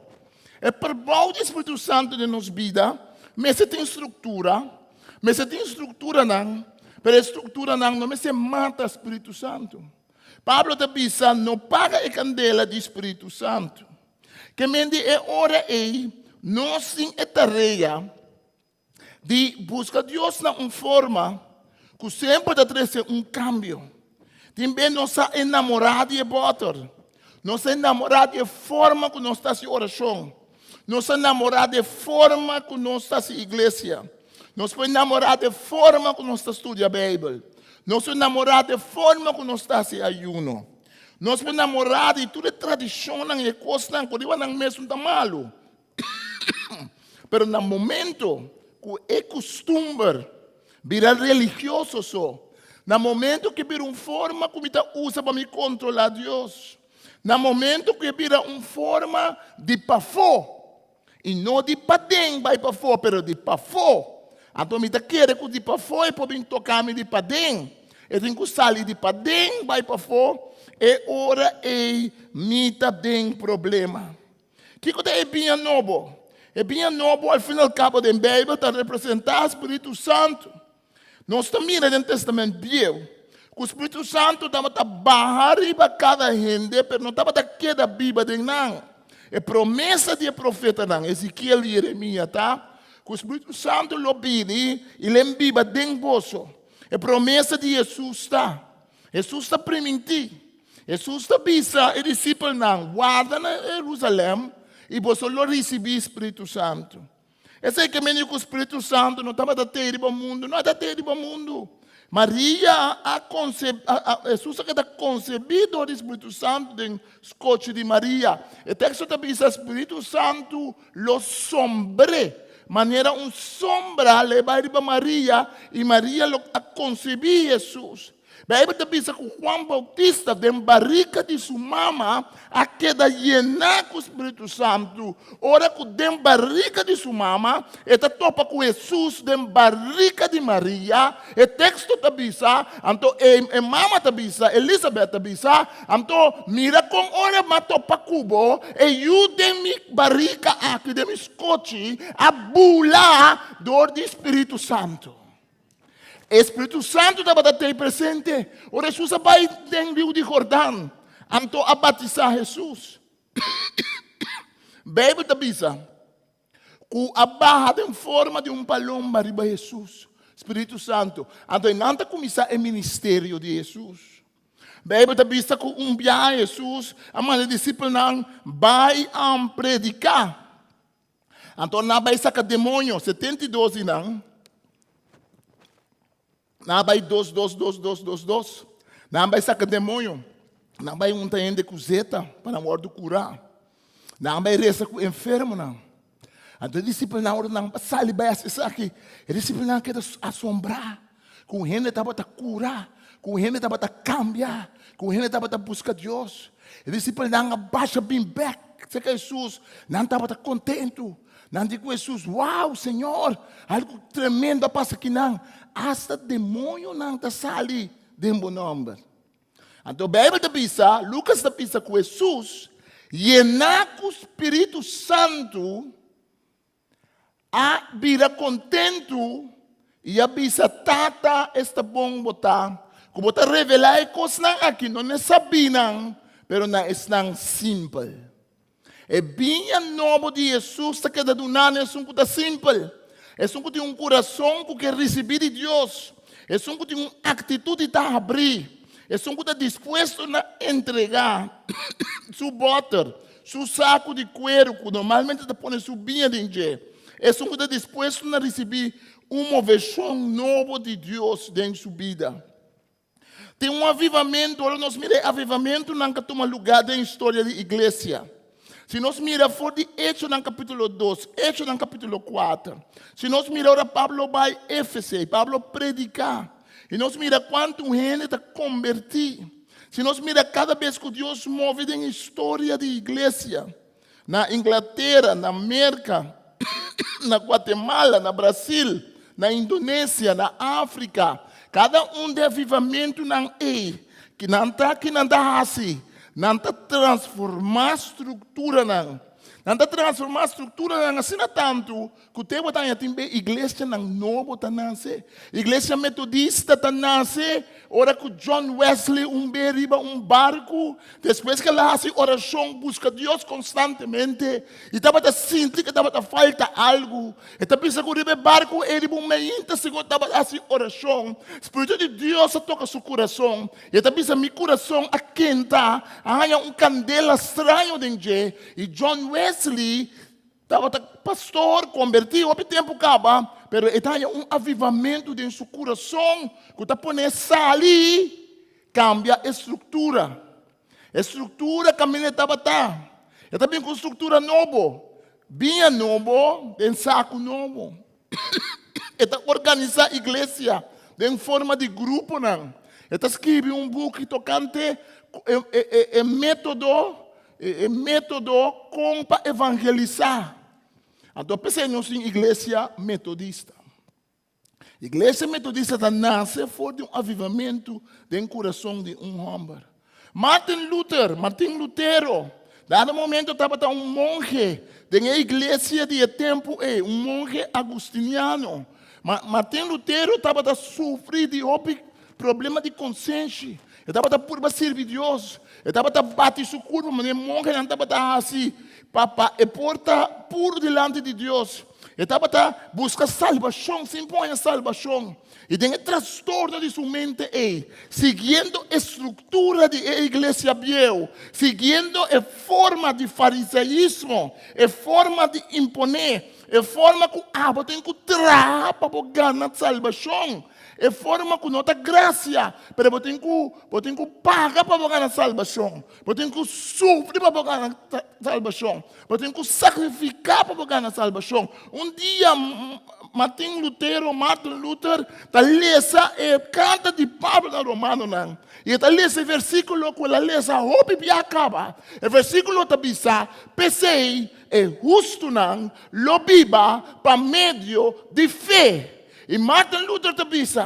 É por bom do Espírito Santo de nossa vida, mas tem estrutura não, mas a estrutura não se mata o Espírito Santo. Pablo está pensando, não paga a candela do Espírito Santo. Que mende é hora aí, nós temos a tarefa de buscar Deus na forma que sempre está trazendo cambio. Também nós estamos enamorados de butter. Nós estamos enamorados de forma que nós estamos em oração. Nós estamos enamorados de forma que nós estamos em igreja. Nós estamos enamorados de forma que nós estamos estudando a Bíblia. Nós estamos enamorados de forma que nós estamos em ayuno. Nós somos namorados e tudo é tradição, e coisa, quando eu não mesmo está malo. Pero no momento que é costume, vira religioso só. No momento que vira uma forma que me usa para me controlar Deus. No momento que vira uma forma de pafó. E não de padem, vai pafó, pero de pafó. Então me quer que de pafó e pode tocar-me de padem. Eu tenho que sair de padem, vai pafó. E ora e me tem problema. Que coisa é bem novo? É bem novo, ao fim e ao cabo da Bíblia, está representar o Espírito Santo. Nós estamos mirando no Testamento Velho, que o Espírito Santo estava a barrar para cada gente, mas não estava a quedar Bíblia de não. É promessa de profeta não, Ezequiel e Jeremias, tá? Que o Espírito Santo lo pide e lhe Bíblia de vosso. É promessa de Jesus, tá? Jesus está permitindo. Jesus está bisa e discípulo não, guarda na Jerusalém e você lo receber o Espírito Santo. Esse é que o Espírito Santo não estava a ter para o mundo, não é a ter para o mundo. Maria Jesus está concebido do Espírito Santo no escote de Maria. O texto está dizendo o Espírito Santo lo sombre, maneira sombra levar para Maria e Maria lo concebeu Jesus. A Bíblia diz que Juan Bautista, da barriga de sua mama, a queda llena com o Espírito Santo. Ora que da barriga de sua mama, está topa com Jesus, da barriga de Maria. O texto está diz, então, a mama está diz, Elizabeth está diz, então, mira como ora matopa cubo, e eu de minha barriga aqui, de meu escote, a bula do Espírito Santo. O Espírito Santo estava até presente. O Jesus vai no Rio de Jordão. Então, a batizar Jesus. A Bíblia diz que a barra em forma de paloma arriba a Jesus. Espírito Santo. Então, não está começar o ministério de Jesus. A Bíblia diz que dia Jesus, a mãe discípulo não vai predicar. Então, não vai sacar demônio. 72 não. Não vai dos. Não vai sacar demônio. Não vai de cozeta para o do curar. Não vai reza com o enfermo, não. Então, o discípulo não sai, vai acessar aqui. O discípulo não quer assombrar. Com gente estava a curar. Com gente estava a cambiar. Com gente estava a buscar Deus. O discípulo não abaixa bem back. Você que Jesus não estava contente. Não digo Jesus, uau, Senhor, algo tremendo passa aqui não. Hasta demônio não está sali de um nome. Então a Bíblia está pensando, Lucas está pensando com Jesus, llenar com o Espírito Santo, a vira contento, e a bisa tata está bom botar, como botar revelar coisas aqui, não é sabiam, mas não é simples. É bem novo de Jesus que está dando é um coisa simples. É um que tem um coração que quer receber de Deus. É um que tem uma atitude de abrir. É um que está disposto a entregar seu butter, seu saco de cuero, que normalmente está pondo sua vinha dentro. É um que está disposto a receber uma versão nova de Deus dentro de sua vida. Tem um avivamento, olha, nós miramos, avivamento nunca toma lugar na história da igreja. Se nós miramos for de Hechos no capítulo 2, Hechos no capítulo 4, se nós miramos Pablo vai a Éfeso, Pablo predicar, e nós miramos quanto gente está convertido, se nós miramos cada vez que Deus move na história da igreja, na Inglaterra, na América, na Guatemala, na Brasil, na Indonésia, na África, cada de avivamento não é, que não está assim. Não está transformar a estrutura, não. Não está transformar a estrutura, não. Assim não tanto, que o tempo está em igreja não novo, está nasce. Igreja metodista está nasce. Ora que John Wesley, beriba, barco. Depois que ela faz oração, busca Deus constantemente. E estava a sentir que estava a falta algo. E está pensando que o barco, ele meio segundo estava a fazer oração. O Espírito de Deus toca seu coração. E está pensando, meu coração aquenta. Há candela estranho dentro. E John Wesley estava pastor, convertido, o tempo acaba, mas ele tem avivamento dentro do seu coração, que está pondo ali, cambia a estrutura. Estrutura caminha tabata. Eu também com estrutura novo. Vinha novo, em saco novo. Eta organizar a igreja em forma de grupo, não. Eta escreve book tocante método como para evangelizar. Então, pensei em igreja metodista. Igreja metodista nasce por um avivamento do coração de homem. Martin Lutero, dado momento estava um monge na igreja de tempo, um monge agustiniano. Martin Lutero estava a sofrer de problema de consciência. Ele estava a por servir Deus. Ele estava a bater seu corpo, mas o monge não estava assim, e porta puro delante de Deus. Ele estava a buscar salvação, se impõe a salvação. E tem o transtorno de sua mente, seguindo a estrutura da igreja vieja, seguindo a forma de fariseísmo, a forma de imponer, a forma que tem que trabalhar para ganhar salvação. É forma que não tem graça, mas você tem que pagar para ganhar salvação. Você tem que sofrer para ganhar salvação. Você tem que sacrificar para ganhar salvação. Um dia, Martin Luther está lendo a carta de Pablo na Romano. E está lendo o versículo que ele lê, a roupa acaba. O versículo está dizendo, pensei, é justo não, lo viva para meio de fé. E Martin Luther te disse,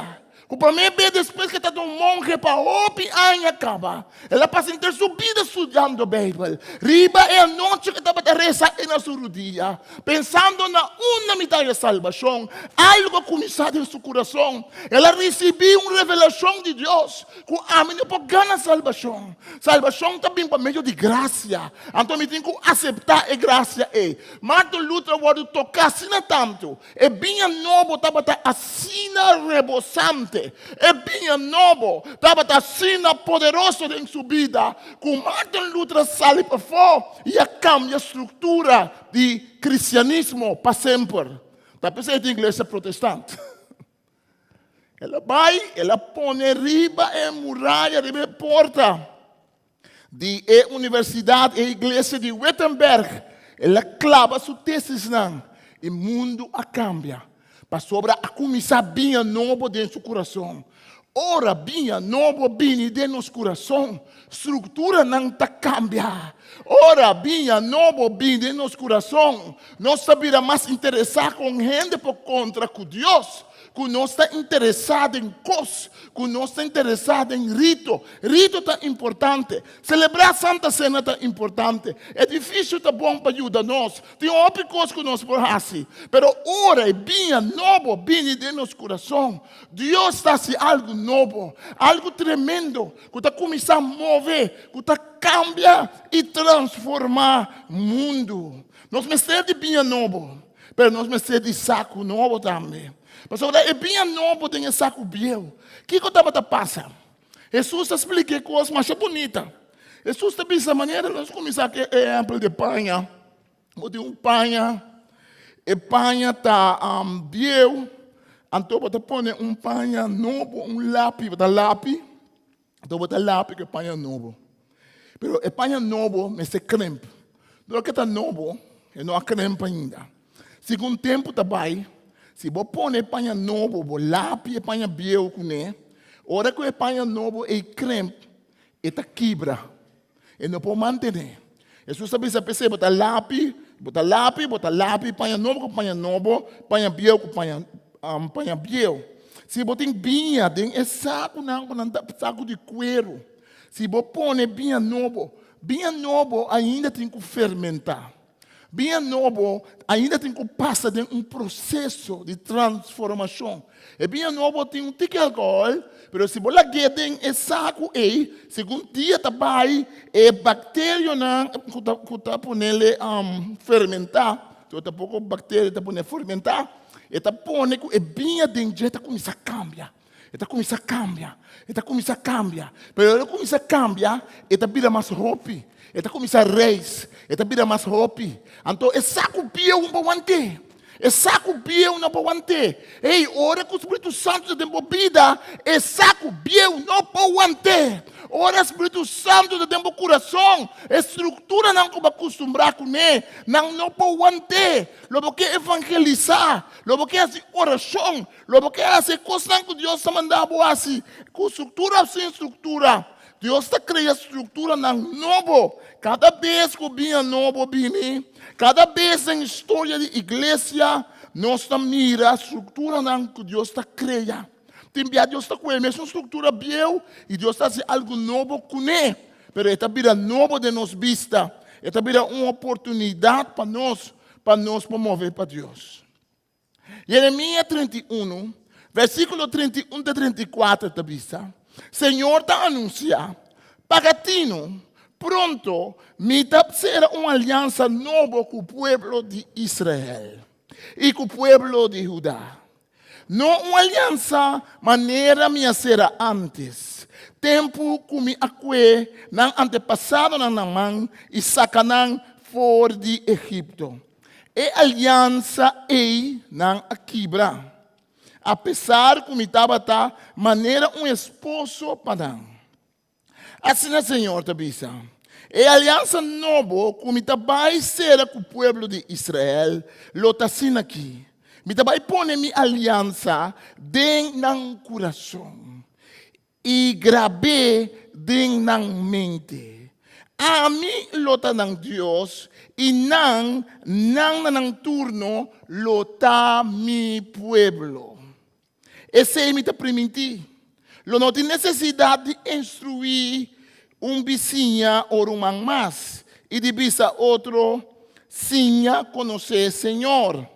que para mim, depois que está um monge para ouvir a acaba, ela passa a ter sua vida estudando a Bíblia. Riba é a noite que estava a rezar na sua rodilha, pensando na unidade da salvação, algo começado em seu coração. Ela recebeu uma revelação de Deus, que a mim não pode ganhar salvação. Salvação também para meio de graça. Então, eu tenho que aceitar a graça. Martin Luther pode tocar assim tanto. E bem novo estava assim rebosante. É bem novo, estava assim poderoso em sua vida. Com Martin Luther sai para fora e cambia a estrutura de cristianismo para sempre. Está pensando em igreja protestante. Ela vai, ela põe riba em muralha, riba em porta de universidade e igreja de Wittenberg. Ela clava sua tese e o mundo cambia. Para sobre a começar bem novo dentro do coração. Ora, bem novo bem dentro do nosso coração. Estrutura não está cambia. Ora, bem novo bem dentro do nosso coração. Nós sabemos mais interessar com gente por contra com Deus. Que não está interessado em coisas, que não está interessado em rito. Rito está importante. Celebrar a Santa Cena está importante. É difícil, está bom para ajudar nós. Tem outras coisas que nós podemos fazer. Mas ora, é bem novo, bem dentro do nosso coração. Deus está fazendo algo novo, algo tremendo, que está começando a mover, que está cambiar e transformar o mundo. Nós precisamos de bem novo, mas nós precisamos de saco novo também. Pastor, é bem novo, tem esse saco viejo. O que estava a passar? Jesus explica coisas mais bonitas. Jesus está dessa maneira, nós começamos a exemplo de panha. Ou de panha. E panha está viejo. Então, você põe panha novo, lápis. Então, você lápis que é panha novo. Mas o panha novo, mas é creme. Não é que está novo, não há creme ainda. Segundo tempo, está bem. Se você põe panha novo, você lápis e panha viejo com ele. Ora que o panha novo é creme, ele quebra. E não pode manter. Jesus sabe se a pessoa bota lápis, panha novo com panha viejo com panha viejo. Se você tem vinha, tem saco de cuero. Se você põe vinha novo ainda tem que fermentar. Bem novo, ainda tem que passar de um processo de transformação. E bem novo tem tique de álcool, mas se você tem esse saco aí, segundo dia também, é bactéria que está por ele fermentar, então pouco bactéria está por ele fermentar, e está por ele é bem dentro, está começando a cambiar. Está começando a cambiar. Mas ele começa a cambiar, está vira mais roupa. Ele começa a reis, ele vira mais roupa. Então, é saco pia para manter. É saco biel não pode manter. Ei, ora com o Espírito Santo de vida. É saco biel não pode manter. Ora Espírito Santo de tempo coração. Estrutura não como acostumbrar com ele. Não pode manter. Logo que evangelizar. Logo que fazer oração. Logo que fazer coisas que Deus está mandando assim. Com estrutura sem estrutura. Deus está criando estrutura novo. Cada vez que vinha novo, cada vez em história de igreja, nós estamos mirando a estrutura que Deus está criando. Deus está com a mesma estrutura biel e Deus está fazendo algo novo com ele. Mas esta vida nova de nos vista, esta vida uma oportunidade para nós promover para Deus. Jeremias 31, versículo 31 a 34, esta vista. Senhor está anunciando, pagatino, pronto, me será uma aliança nova com o povo de Israel e com o povo de Judá. Não uma aliança maneira minha será antes. Tempo que me acue, não antepassado na mão e sacanão fora de Egipto. E aliança não quebra. Apesar que me estava maneira um esposo para assim, Senhor, tabisa. E a aliança nova, que me vai ser com o povo de Israel, lo está assim aqui. Me vai pôr minha aliança dentro do coração e gravei dentro da mente. A mim, lo está em Deus e não turno, lo está mi pueblo. Esse é me permitir. Não tem necessidade de instruir vizinho ou um mais e de visa outro sinha conhecer Senhor.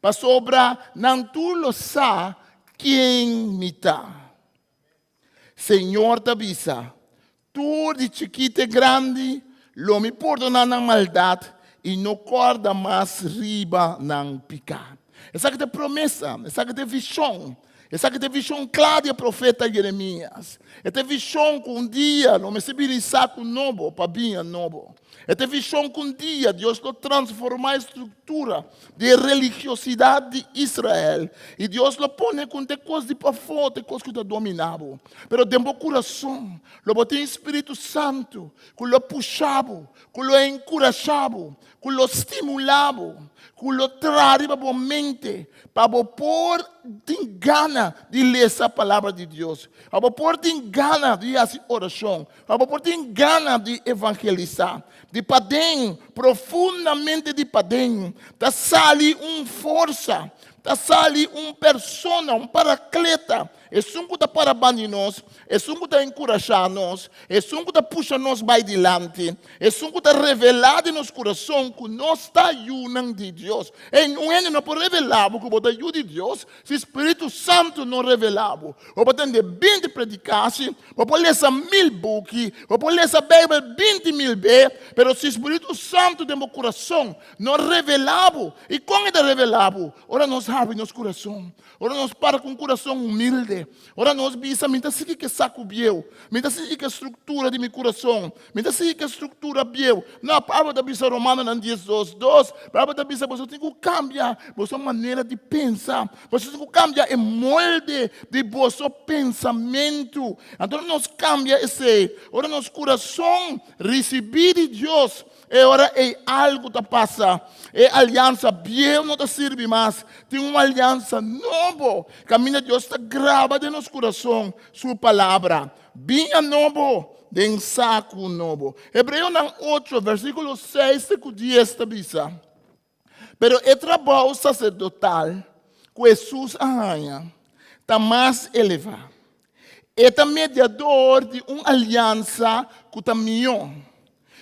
Para sobra, não tu lo sabe quem me está. Senhor te avisa, tu de chiquito e grande, lo me perdona na maldade e não corda mais riba não picar. Essa que é promessa, essa que é visão. Essa que é visão clara do profeta Jeremias. Essa visão que um dia não me serviria saco novo para bem novo. Essa visão que um dia Deus lo transforma a estrutura de religiosidade de Israel. E Deus lo põe com coisas de para fora, coisas que está dominado. Pero dentro do coração, lo botou em Espírito Santo, que lo puxava, que lo encorajava, que lo estimulava, que lo trazia para a mente, para pôr de gana de ler essa palavra de Deus, para pôr de gana de fazer oração, para pôr de gana de evangelizar, de padem, profundamente de padem, da sali força, da sali persona, paracleta, é um que está para nós, é um que está encorajar nós, é um que está puxar nós para adiante, é um que está revelado em nosso coração que nós está ayunando de Deus. E não pode revelar que você ajuda de Deus, se o Espírito Santo não revelava. Você pode ter 20 predicações, você pode ler 1000 books, você pode ler a Bíblia 20.000 vezes, mas se o Espírito Santo do meu coração não revelava, e como ele revelava, ora nós abre nosso coração, ora nós para com um coração humilde. Ora nós bisa, me dá assim que saco biel, me dá assim que estrutura de meu coração, me dá assim que estrutura biel. Não, a palavra da bisa romana não diz 2:2, a palavra da bisa você tem que cambiar a sua maneira de pensar, você tem que cambiar o molde de vosso pensamento. Então nós cambia esse, ora nosso coração receber de Deus. E ora é algo que passa. É aliança biel não te serve mais. Tem uma aliança nova. Caminho de Deus está gravado em nosso coração. Sua palavra. Vinha novo. De saco novo. Hebreu 8, versículo 6 e 10 está dizendo. Pero o trabalho sacerdotal que Jesus arranha está mais elevado. É mediador de uma aliança que está melhor.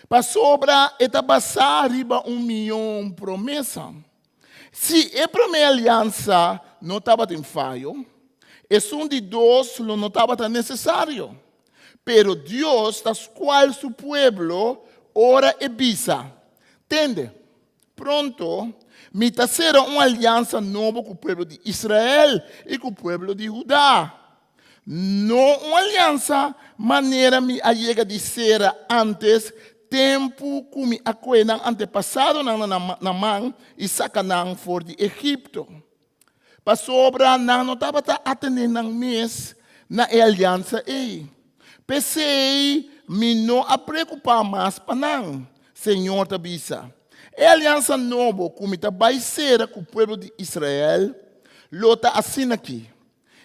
Para sobra, está passar arriba 1 milhão promessa. Se a primeira aliança não estava em falho, esse de dois não estava tão necessário. Pero Deus, das qual seu povo, ora e visa. Entende? Pronto, me será uma aliança nova com o povo de Israel e com o povo de Judá. Não uma aliança maneira me chega de ser antes, tempo kumi akoe ng antepasado ng namang isaka ng for de Egipto. Pasobra ng notabata atenen ng mes na aliança Pensei, me não a preocupar mais panang, Senhor tabisa. Aliança novo, como vai ser com o povo de Israel, lota assim aqui.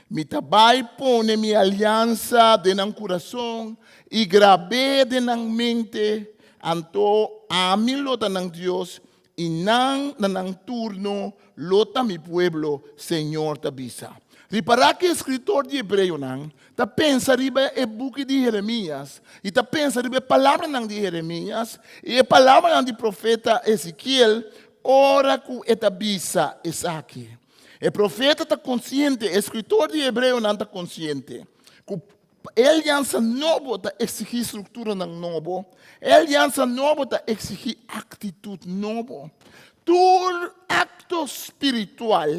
Me vai pôr minha aliança de nang coração e grave de nang mente, anto a mim lota nang Deus e nang turno lota mi pueblo, Senhor tabisa. Reparar que o escritor de Hebreu está pensa riba e book de Jeremias e está pensa riba palavra de Jeremias e a palavra de profeta Ezequiel ora com etabisa aqui. O profeta está consciente, o escritor de Hebreu não está consciente. A aliança nova está exigir estrutura nova. A aliança nova está exigir atitude nova. Todo acto espiritual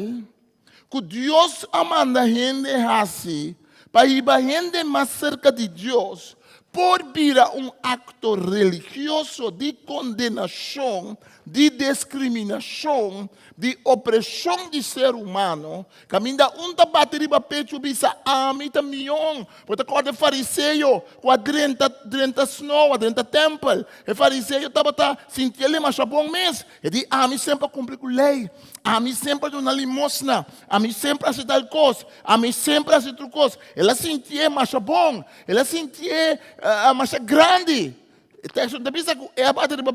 que Deus manda a gente assim, para ir a gente mais cerca de Deus, por vir a acto religioso de condenação, de discriminação, de opressão do ser humano, caminha tabate riba pecho bisa amita milhão, porque acorda fariseu, com a 30 snow, a 30 temple, e fariseu estava sentindo mais bom mês, e diz, mim sempre cumprir com lei, mim sempre dar uma limosna, mim sempre fazer tal coisa, mim sempre fazer outra coisa, ela sentia mais bom, ela sentia mais grande. O texto da Bíblia é a bater riba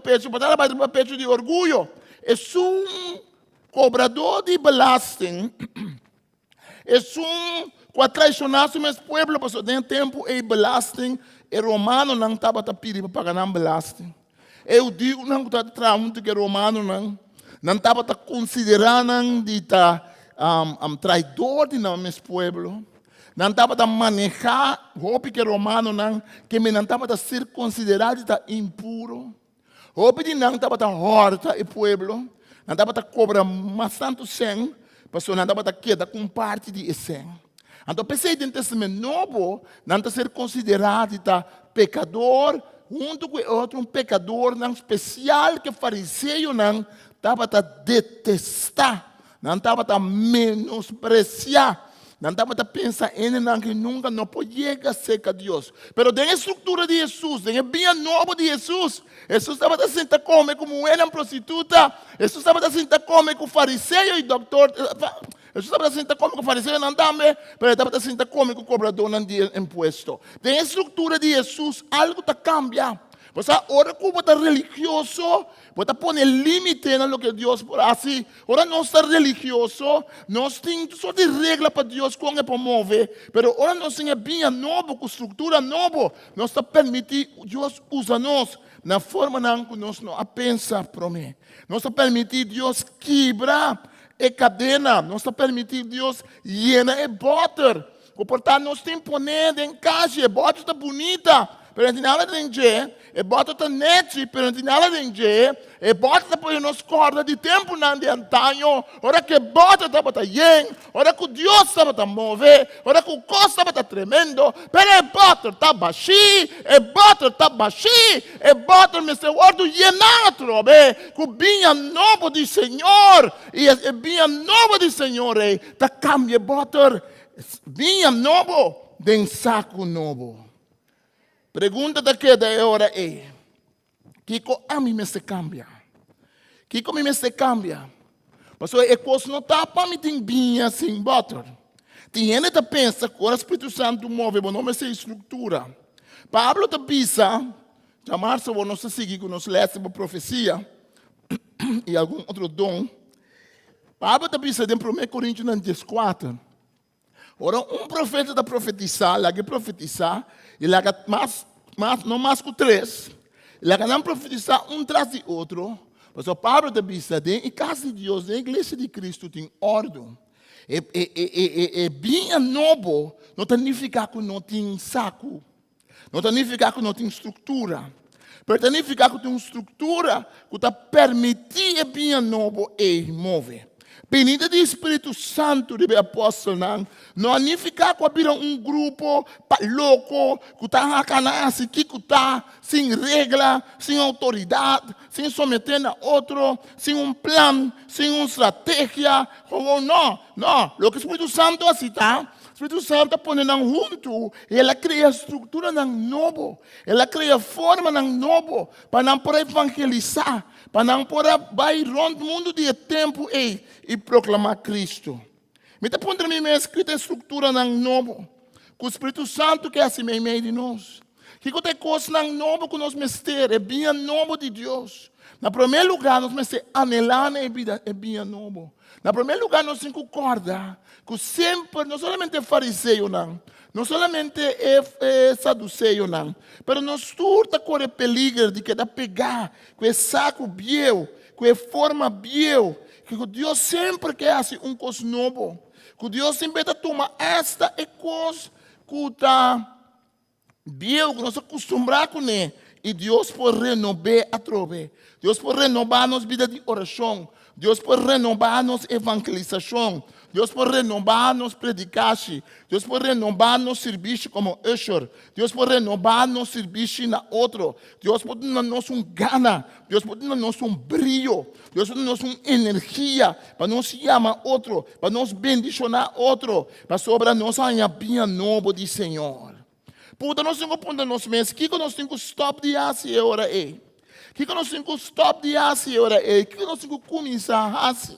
pecho de orgulho, é cobrador de belasting, é que traicionasse o meu povo, porque dentro tempo é belasting, e romano não estava pedindo para pagar belasting. Eu digo não está tramando que romano não estava considerando de traidor de meu povo. Não estava manejar, roupa que romano que me não estava ser considerado impuro. Roupa de não estava horta e pueblo. Não estava cobrar mais tanto sem, porque não estava queda com parte de sem. Então pensei dentro desse novo, não está ser considerado pecador, junto com outro pecador não especial que fariseu não estava detestar, não estava menospreciar. Não estava a pensar em que nunca não podia ser com Deus. Mas tem a estrutura de Jesus, tem a bem nova de Jesus. Jesus estava a sentar comer como era uma prostituta. Jesus estava a sentar comer com o fariseu e doutor. Jesus estava a sentar comer com o fariseu não também, mas ele estava a sentar comer com o cobrador de imposto. Tem a estrutura de Jesus, algo está cambiando. Você ora como está religioso, você põe limite no que Deus por assim. Ora não está religioso, nós temos só de regra para Deus como promove, mas ora nós temos bem novo, com estrutura nova, nós está permitindo Deus usar nós na forma que nós não pensa para mim. Nós está permitindo Deus quebrar a cadena, nós está permitindo Deus llenar e butter. Portanto, nós temos que poner em caixa, a butter está bonita. Pero não nada de gente, e bota ta net, pero não nada de gente, e bota por nos corda de tempo não de antanho, ora que bota ta bota yen, ora que Deus ta bota mover, ora que o costa bota tremendo, pero e bota ta baixi, e bota me se guardo yenatro, que binha novo do Senhor, e binha novo do Senhor, ta cambia bota, binha novo, de saco novo. Pergunta daqui da hora é: Kiko a mim se cambia? Kiko me se cambia? Mas é coisa não está para me ter bem assim, botar. Tem gente que pensa que o Espírito Santo move, mas não é essa estrutura. Pablo está pensando, chamar-se ou não se seguir com nos leste para profecia e algum outro dom. Pablo está pensando em 1 Coríntios 10:4. Ora, profeta está profetizar, lá que profetizar, e lá que não mais que 3, e lá que não profetizar traz de outro, mas o Pablo está pensando, em casa de Deus, na igreja de Cristo tem ordem. E bem novo, não significa que não tem saco, não significa que não tem estrutura, mas significa que tem uma estrutura que está permitindo bem novo e mover. Venida do Espírito Santo de apóstolo não nem ficar com um grupo louco que está assim que está sem regra, sem autoridade, sem someter a outro, sem um plano, sem uma estratégia. Não. O que o Espírito Santo assim está. O Espírito Santo põe junto, ela cria estrutura novo, ela cria forma novo para não poder evangelizar, para não poder ir rond o mundo de tempo e proclamar Cristo. Me está pondo na minha escrita estrutura novo, que o Espírito Santo quer assim meio de nós. Que tem coisa nova que nós mestemos, é bem novo de Deus. Na primeiro lugar, nós mestemos anelando a vida, é bem novo. Na primeiro lugar, nós temos que acordar que sempre, não somente é fariseu, não somente é saduceu, mas nós turta corre peligro de que dá pegar, com esse saco biel, com a forma biel, que Deus sempre quer assim coisa novo, que Deus sempre toma esta coisa que está biel, que nós acostumamos com ele, e Deus pode renovar a trove, Deus pode renovar nossa vida de oração, Deus pode renovar nossa evangelização, Deus pode renovar nosso predicação, Deus pode renovar nosso serviço como usher, Deus pode renovar nosso serviço na outro, Deus pode dar-nos gana, Deus pode dar-nos brilho, Deus pode dar-nos energia para nos chamar outro, para nos bendicionar outro, para sobre nós a bem novo de Senhor. Puta, nós temos que pôr nos meses, que nós temos que stop de assim agora que nós temos que stop de assim agora que nós temos que começar assim.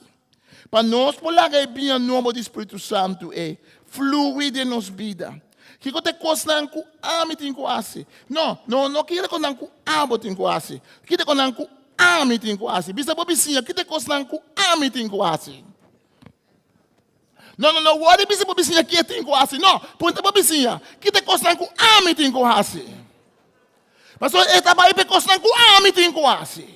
Para nós, por lá que bem novo do Espírito Santo fluir de nossa vida. Que tem coisa que ame tem quase. Não que tem coisa que amo tem quase. Que tem coisa que ame tem quase. Bisa bobicinha, que tem coisa que ame tem quase. Não, olha bisa bobicinha que tem quase. Não, ponta bobicinha, que tem coisa que ame tem quase. Mas ele trabalha para coisa que ame tem quase.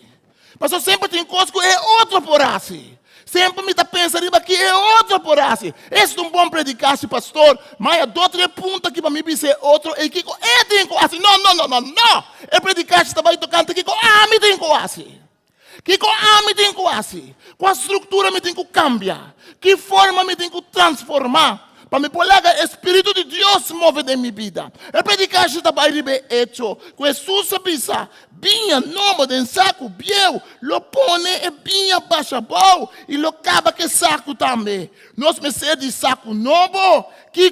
Mas sempre tem coisa que é outro por assim. Sempre me está pensando que é outro por assim. Esse é um bom predicasse, pastor. Mas há 2 ou 3 pontos que para mim dizer outro. E que é tem assim. Não. É predicasse estava tocando que me tem assim. Que me tem assim. Qual estrutura me tem que cambiar? Que forma me tem que transformar? Para me poder o Espírito de Deus move de minha vida. É predicar que vai ser hecho. Com Jesus pisa, vinha novo de saco biel, lo pone e vinha baixa bom e lo cava que saco também. Nós me ser de saco novo, que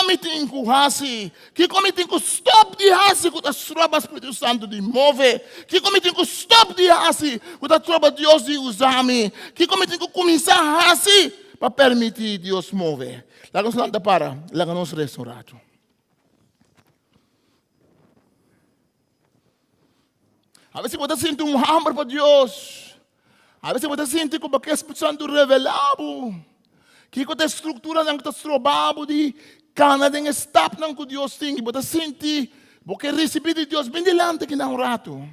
me tem que hasi, que me tem que stop de hasi com as trobas Espírito Santo de move, que me tem que stop de hasi com as trobas Deus de usar-me, que me tem que começar a hasi para permitir Deus mover. Lá nos landa para, lá nos restaurado. A vezes você sente hambre para Deus. A vezes você sente como que o Espírito Santo revelado. Que a estrutura não está trobado de cana de estap não que Deus tem. Você sente porque receber de Deus bem delante que não rato.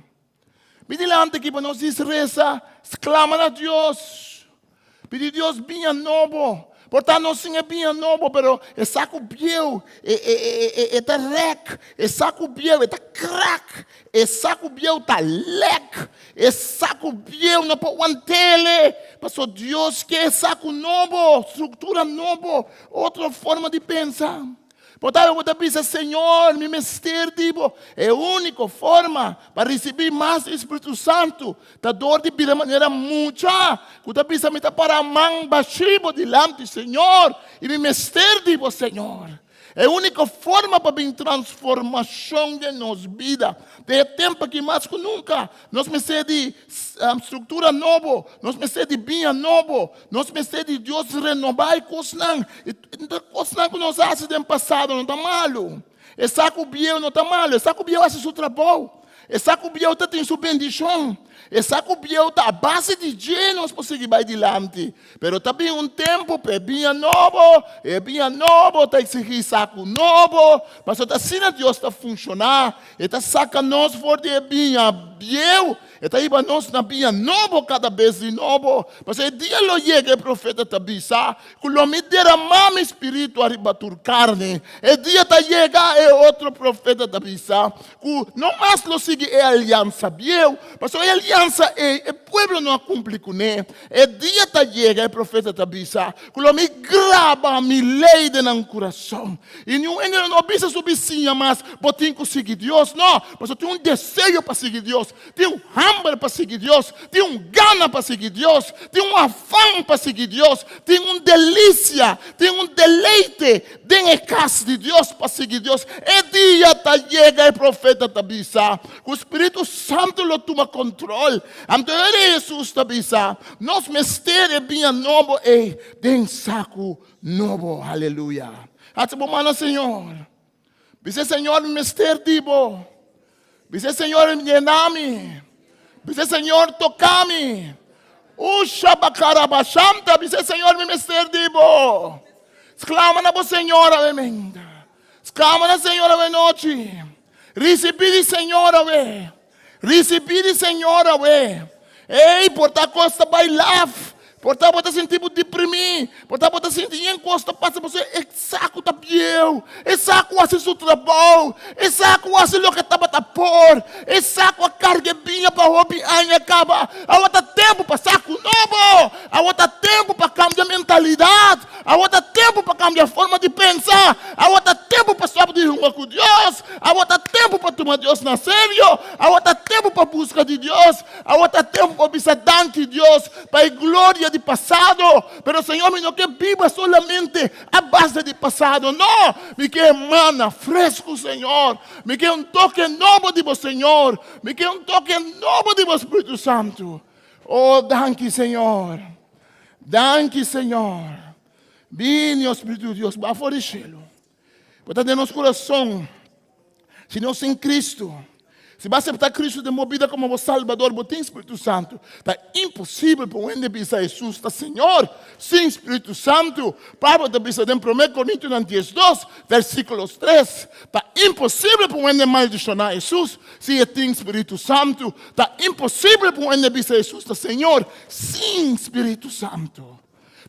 Bem delante que nós diz reza, exclama a Deus. Pedir Deus bem novo. Portanto, não sim é bem novo, pero é saco biel, é rec, é saco biel, é crack, é saco biel, tá lec, é saco biel, não pode mantê-lo. Pastor, Deus quer saco novo, estrutura novo, outra forma de pensar. Portanto, eu vou dizer, Senhor, me mestre, digo, é a única forma para receber mais do Espírito Santo. Da dor de vida maneira muita. Quando eu me para a mão baixo delante, Senhor, e me mestre, digo, Senhor. É a única forma para vir transformação de nossa vida. Tem tempo que mais que nunca. Nós precisamos de estrutura nova. Nós precisamos de bem novo. Nós precisamos de Deus renovar e coisas que nós fazemos no passado não está malo. E saco biel não está malo. E saco biel faz seu trabalho. E saco biel tem sua bendição. E saco biel está a base de Deus nós podemos ir adiante. Pero também tempo é bem novo, está exigir saco novo, mas assim Deus está funcionando, está sacando nós fora de bem bieu, está iba nós na bia novo cada vez de novo. Mas o dia lo llega o profeta tabisa, que lo me derramar meu espírito arriba tur carne. O dia tá chega é outro profeta tabisa, que não mais lo sigue a aliança bieu, mas a aliança é o povo não cumpre com ele. O dia tá chega o profeta tabisa, que lo me grava me lei de no coração. E não precisa subir mas botem que seguir Deus, não. Mas eu tenho desejo para seguir Deus, tenho hambre para seguir Deus, tenho gana para seguir Deus, tenho afã para seguir Deus, tenho delícia, tenho deleite dentro da casa de Deus para seguir Deus. E dia tá chega o profeta tabisa, o Espírito Santo lo toma controle. Então Jesus tabisa, nós mestere bem novo e den saco novo, aleluia. Até bom mano Senhor, dice Senhor me mester dibo, dice Senhor me llename, dice Senhor tocame, usha bacarabashanta, dice Senhor me mester dibo. Exclama na Senhor amém, exclama na Senhor a noite, recebi Senhor ave, recebi Senhor ave. Ei, por ta costa bailar. Portanto, você sentir deprimido. Portanto, você sentir encosta. Passa você. É saco da piel. É saco assim seu trabalho. É saco assim o que estava a pôr. É saco a carga vinha para o ano acaba. Há outro tempo para saco novo. Há outro tempo para cambiar mentalidade. Há outro tempo para cambiar forma de pensar. Há outro tempo para saber de rumo com Deus. Há outro tempo para tomar Deus na sério. Há outro tempo para buscar de Deus. Há outro tempo para pensar de Deus. Para a glória de passado, pero Senhor me não quer viva solamente a base de passado, não, me quer emana fresco, Senhor, me quer toque novo de você, Senhor, me quer toque novo de você, Espírito Santo. Oh, danke, Senhor, vem, Espírito de Deus, vai fora do cielo, portanto, em nosso coração, se nós em Cristo, se vai aceitar Cristo de movida como o Salvador, botem Espírito Santo. Está impossível para o ende pensar Jesus. Está Senhor, sem Espírito Santo. Pablo te diz em 1 Coríntios 10:2, versículos 3. Está impossível para o ende maldicionar Jesus, se tem Espírito Santo. Está impossível para o ende pensar Jesus. Está Senhor, sem Espírito Santo.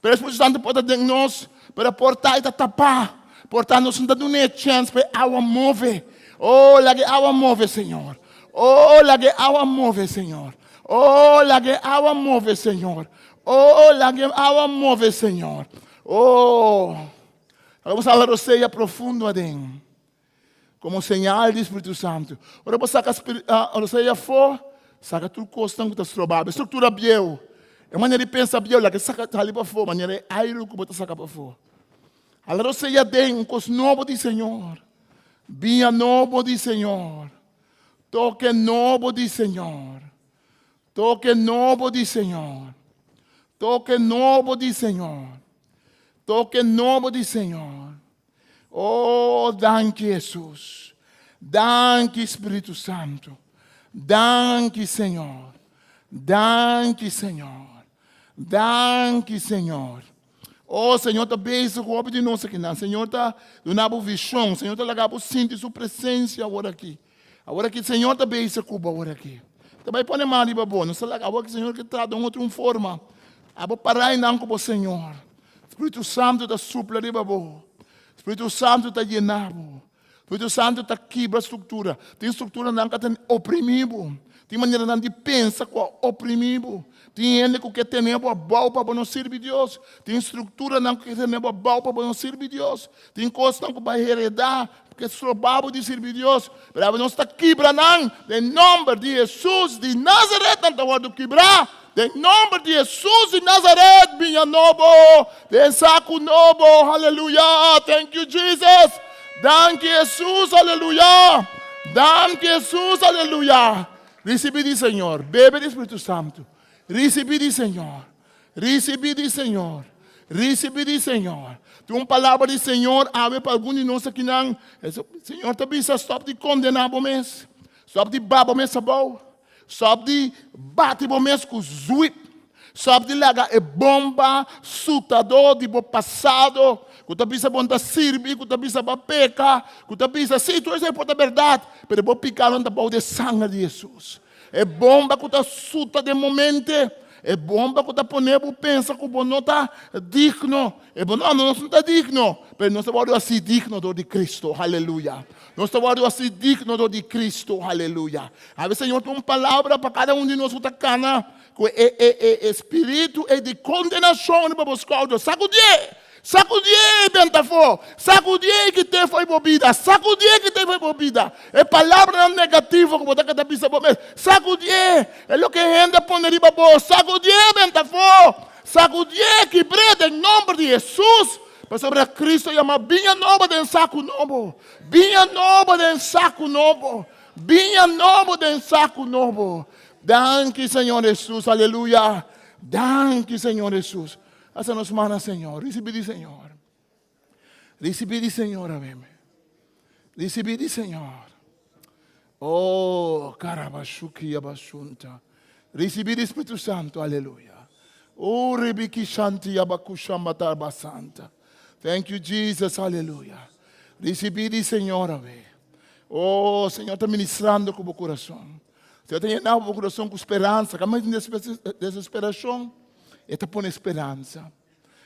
Pero o Espírito Santo pode dar nós para portar e tapar. Portar nós não dá uma chance para a água mover. Oh, la que agua move, Senhor. Oh, la que agua move, Senhor. Oh, la que agua move, Senhor. Oh, la que agua move, Senhor. Oh, vamos a la roceia profundo adentro, como señal do Espírito Santo. Agora você saca a roceia fora, saca tudo costa que está estrobado. Estrutura biel. É maneira de pensar biel, la que saca ali para fora, maneira de aire que você saca para fora. A la roceia dentro, coisa nova do Senhor. Via novo de Senhor, toque novo de Senhor, toque novo de Senhor, toque novo de Senhor, toque novo de Senhor. Oh, danke Jesus, danke Espírito Santo, danke Senhor, danke Senhor, danke Senhor. Oh, Senhor, está bem, isso roubo de nós aqui, não. Senhor, está dando visão. Senhor, está lagando sentir sua presença agora aqui. Agora aqui, Senhor, está bem, isso cuba agora aqui. Também pode mais ali, bom. Não sei lá, agora que Senhor que trata de outra forma. Vou parar e não com o Senhor. Espírito Santo está supla ali, bom. Espírito Santo está llenado. Espírito Santo está quebra a estrutura. Tem estrutura não que tem oprimido. Tem maneira de pensar com oprimido. Tem gente que tem a bal para não servir Deus. Tem estrutura não que tem a bal para não servir Deus. Tem coisas que vai heredar, porque é provável de servir Deus. Mas não está quebrando. Em nome de Jesus de Nazaré, não está guardando quebrar. Em nome de Jesus de Nazaré, vinha novo. De saco novo, aleluia. Thank you, Jesus. Thank you, Jesus, aleluia. Thank you, Jesus, aleluia. Recebi de Senhor, bebe do Espírito Santo. Recebi de Senhor, recebi de Senhor, recebi de Senhor. Tem uma palavra de Senhor, abre para algum de nós aqui não. Senhor também está stop de condenar o mês, stop de baba o mês sabão, stop de bate o mês com zuip, stop de largar a bomba, sutador de bo passado. Que tu pensa bom da servir, que tu pensa para pecar, que tu pensa sim, tu é por a verdade, mas vou picar onde pau de sangue de Jesus. É bom para que tu suta de momento. É bom para que tu poner para pensar que você não está digno. É bom, não, nós não está digno. Mas nós estamos assim digno de Cristo. Aleluia. Nós estamos assim digno de Cristo. Aleluia. A vezes, Senhor, tem uma palavra para cada um de nós que está cana. Que espírito é de condenação para buscar. Sacudir. Sacudir, Bentafó. Sacudir que te foi bebida. Sacudir que te foi bebida. É palavra negativa que você está pensando por mês. Sacudir. É o que a gente põe ali para você. Sacudir, Bentafó. Sacudir que breda em nome de Jesus. Mas sobre Cristo chama vinha nova de saco novo. Vinha nova de saco novo. Vinha nova de saco novo. Danke, Senhor Jesus. Aleluia. Danke, Senhor Jesus. Essa nossa mana, Senhor. Recebi, Senhor. Recebi, Senhor, amém. Recebi, Senhor. Oh, carabashuki abashunta. Recebi, Espírito Santo, aleluia. Oh, rebiki shanti abakushambata basanta. Thank you, Jesus, aleluia. Recebi, Senhor, amém. Oh, Senhor, está ministrando com o coração. Senhor, está llenando o coração com esperança. Caminho de desesperação. Está por esperança.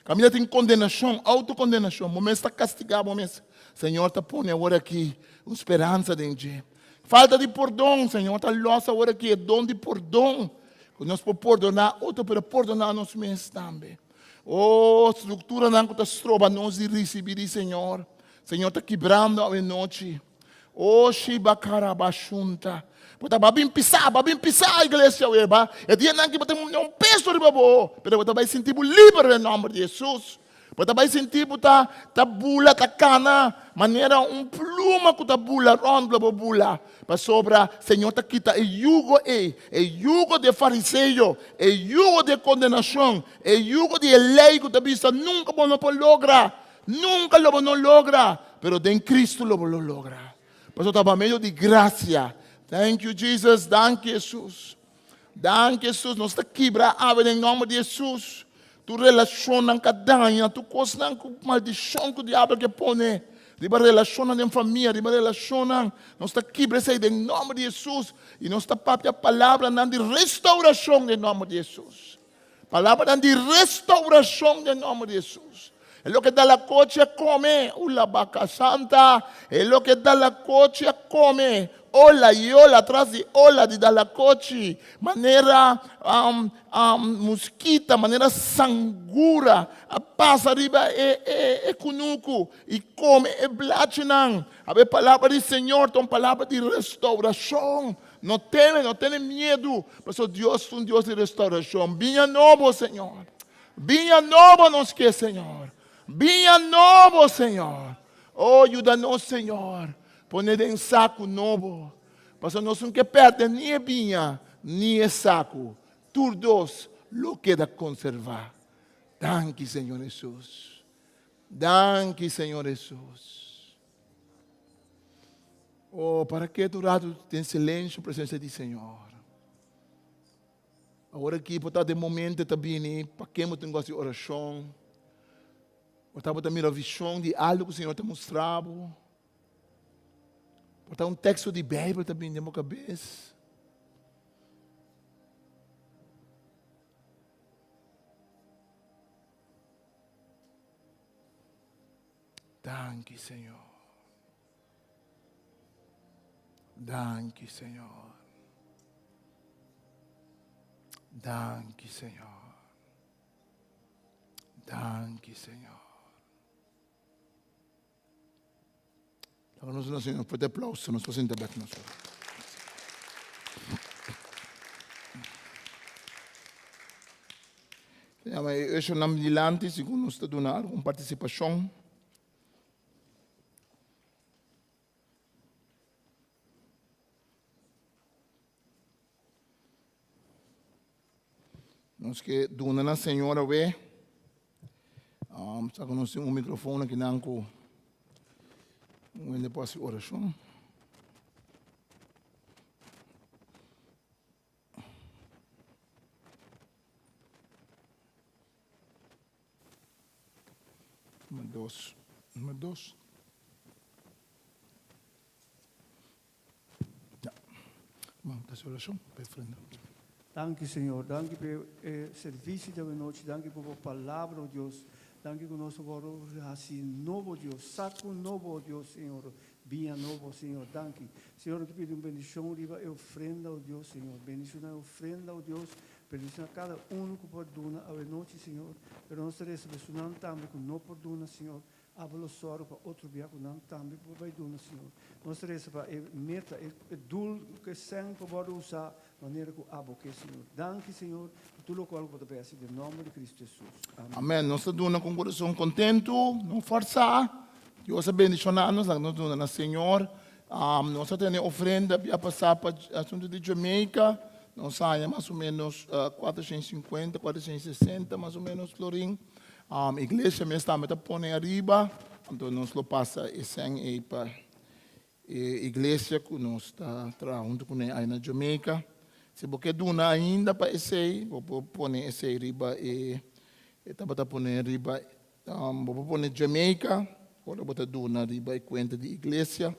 Caminho tem condenação, autocondenação. O momento está castigado, o momento. Senhor, está por agora aqui uma esperança dentro. Falta de perdão, Senhor, está losa agora aqui. É dom de perdão. Nós podemos perdonar, outro para perdonar nós mesmos também. Oh, estrutura não está estroba nós de receber, Senhor. Senhor, está quebrando a noite. Oh, shibakarabashunta. Bota babim pisar a igreja, eba. É dia não que bota um peso de babo. Pero bota vai sentir livre em nome de Jesus. Bota vai sentir bota ta bula ta cana, maneira pluma que ta bula rondo bula. Para sobra, Senhor ta quita é jugo de fariseu, é jugo de condenação, é jugo de lei que ta vista nunca não pode lograr, nunca lo não logra, pero em Cristo lo logra. Por isso estava meio de graça. Thank you, Jesus. Danke, Jesus. Danke, Jesus. Nós está quebrado em nome de Jesus. Tu relaciona com cadanha, tu costa com maldição que o diabo quer pôr. Riba relaciona em família, riba relaciona. Nós está quebrado em nome de Jesus. E nós está a palavra de restauração em nome de Jesus. Palavra de restauração em nome de Jesus. É o que dá a coche come, ula vaca santa. É o que dá a coche come. Ola e ola atrás de ola de dalacoche, maneira mosquita, maneira sangura, a passa riba é cunuco e come é blachinang. A palavra do Senhor, tem palavra de restauração. Não tem medo, mas Deus é um Deus de restauração. Vinha novo, Senhor. Vinha novo nos que, Senhor. Vinha novo, Senhor. Oh, ajuda-nos, Senhor. Poner em saco novo. Mas nós não queremos perder nem a vinha, nem o saco. Todos lo queda conservar. Danke, Senhor Jesus. Danke, Senhor Jesus. Oh, para que durado tem silêncio a presença do Senhor. Agora aqui, por estar de momento também, para quem eu tenho de oração. Por também a visão de algo que o Senhor te mostrava. Botar um texto de Bíblia também na minha cabeça. Danke, Senhor. Danke, Senhor. Danke, Senhor. Danke, Senhor. Agora nós, Senhor, por aplauso, nós fazemos debate nós. Eu estou na milante, segundo nós estamos dando uma participação. Nós que dona na Senhora vê, só que nós temos um microfone aqui na anco. Depois de oração. Número 2. Vamos a oração, Pai frente. Danke, Senhor. Danke pelo serviço da noite. Danke por palavra, Deus. Danke por nosso coro assim novo, Deus. Saco novo, Deus, Senhor. Vinha novo, Senhor. Danke. Senhor, que pedi bendição, riba e ofrenda ao Deus, Senhor. Bendição e ofrenda ao Deus. Bendição a cada que perdona a noite, Senhor. Pero nós recebemos também que não perdona, Senhor. Abalo soro para outro dia que não também vai donar, Senhor. Nós recebemos a meta, o dul que sempre pode usar maneira que abo que Senhor. Danke, Senhor. Tudo o qual pode pedir em nome de Cristo Jesus. Amém. Amém. Nós estamos com o coração contento, não forçar. Deus abençoe-nos, nós estamos Senhor. Nós temos ofrenda para passar para o assunto de Jamaica. Nós saímos mais ou menos 450, 460, mais ou menos, Florim. Igreja mesmo está a pôr arriba, então nós lo passa e sem para a igreja que nós está junto com aí na Jamaica. Se você duna ainda para esse, vou pôr esse arriba e está para pôr arriba, vou pôr Jamaica, vou botar duna arriba e conta de igreja,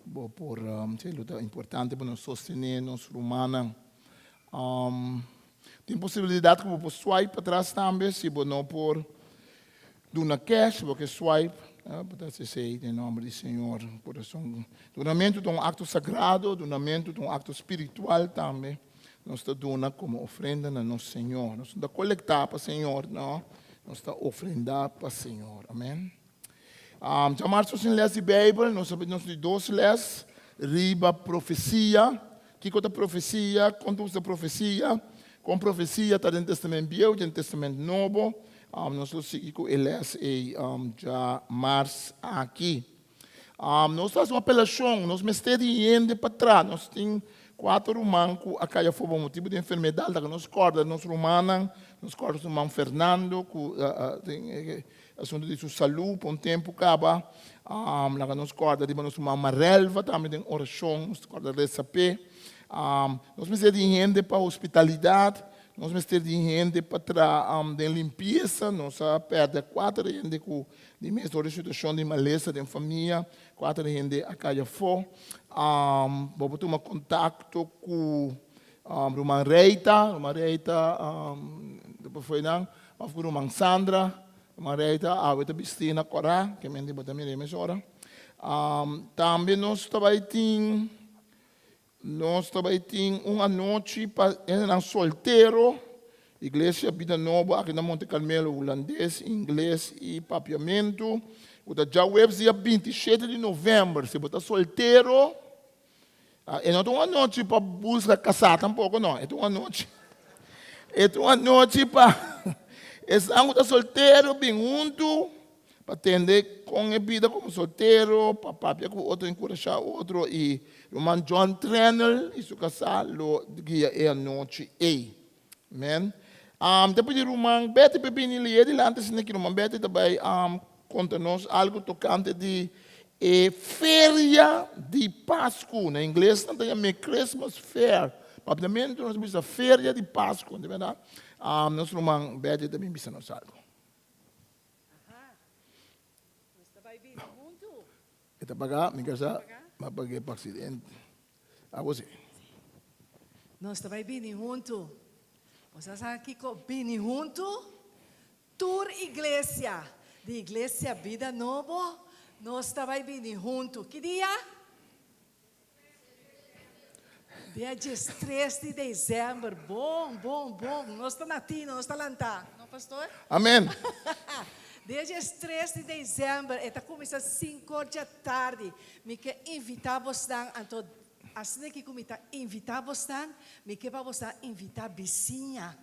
vou pôr, é importante para nós sostener nos romanos. Tem possibilidade que eu vou swipe para trás também, se eu não por duna cash, porque swipe, para se em nome do Senhor, coração. Donamento de um acto sagrado, donamento de um acto espiritual também. Nós estamos dando como ofrenda no nosso Senhor. Nós estamos coletar para o Senhor, não? Nós estamos ofrendar para o Senhor. Amém? Já março sem ler a Bíblia, nós sabemos de 12 les, riba profecia. Que é a profecia? Quanto usa a profecia? Com profecia está no Testamento Velho e no Testamento Novo. Nós seguimos com eles já março aqui. Nós fazemos uma apelação, nós mestemos dinheiro para trás. Nós temos 4 irmãos que acabam por um tipo de enfermidade que nos corda, nós romanos, nós corda o irmão Fernando, que tem assunto de sua saúde, por um tempo acaba. Nós corda de nosso irmão Marelva, também tem oração, nós corda de saber. Nós mestemos dinheiro para a hospitalidade. Nós mestemos dinheiro para de limpeza, nós perdemos 4 gente de mesma situação de maleza de família, 4 gente a cada fora. Vou tomar contato com a irmã Reita, depois foi não, a irmã Sandra, a irmã Reita, a outra Bistina Corá, que me deu também emissora. Também nós temos uma noite para solteiro, igreja Vida Nova, aqui na Monte Carmelo, holandês, inglês e papiamento. O da Jaweb, dia 27 de novembro, se você está solteiro, e não é uma noite para buscar casar tampouco, não. É uma noite para estar solteiro, bem junto, para atender com a vida como solteiro, para papiar com outro, encorajar outro, e o irmão John Trenner, e seu casal, guia é a noite aí. Amém? Depois de irmã Betty Pepinili, ele antes de que irmã Betty também conta-nos algo tocante de feria de Páscoa. Na inglês, não tem Christmas Fair. Obviamente, nós temos a feria de Páscoa, de verdade. Nosso irmã Betty também precisa nos algo. Nós vai vir junto. Kita pagar, minha casa, mas paguei para acidente. A você. Nós vai vir junto. Você sabe aqui com vir junto? Tour Igreja. De Igreja Vida Nova. Nós vai vir junto. Que dia? Dia 3 de dezembro. Bom. Nós estamos aqui, nós estamos lá. Não, pastor? Amém. Dia 3 de dezembro, está começando às 5 da tarde. Me quer invitar você a todo. Assim que comita invitar você, me quer para você invitar vizinha,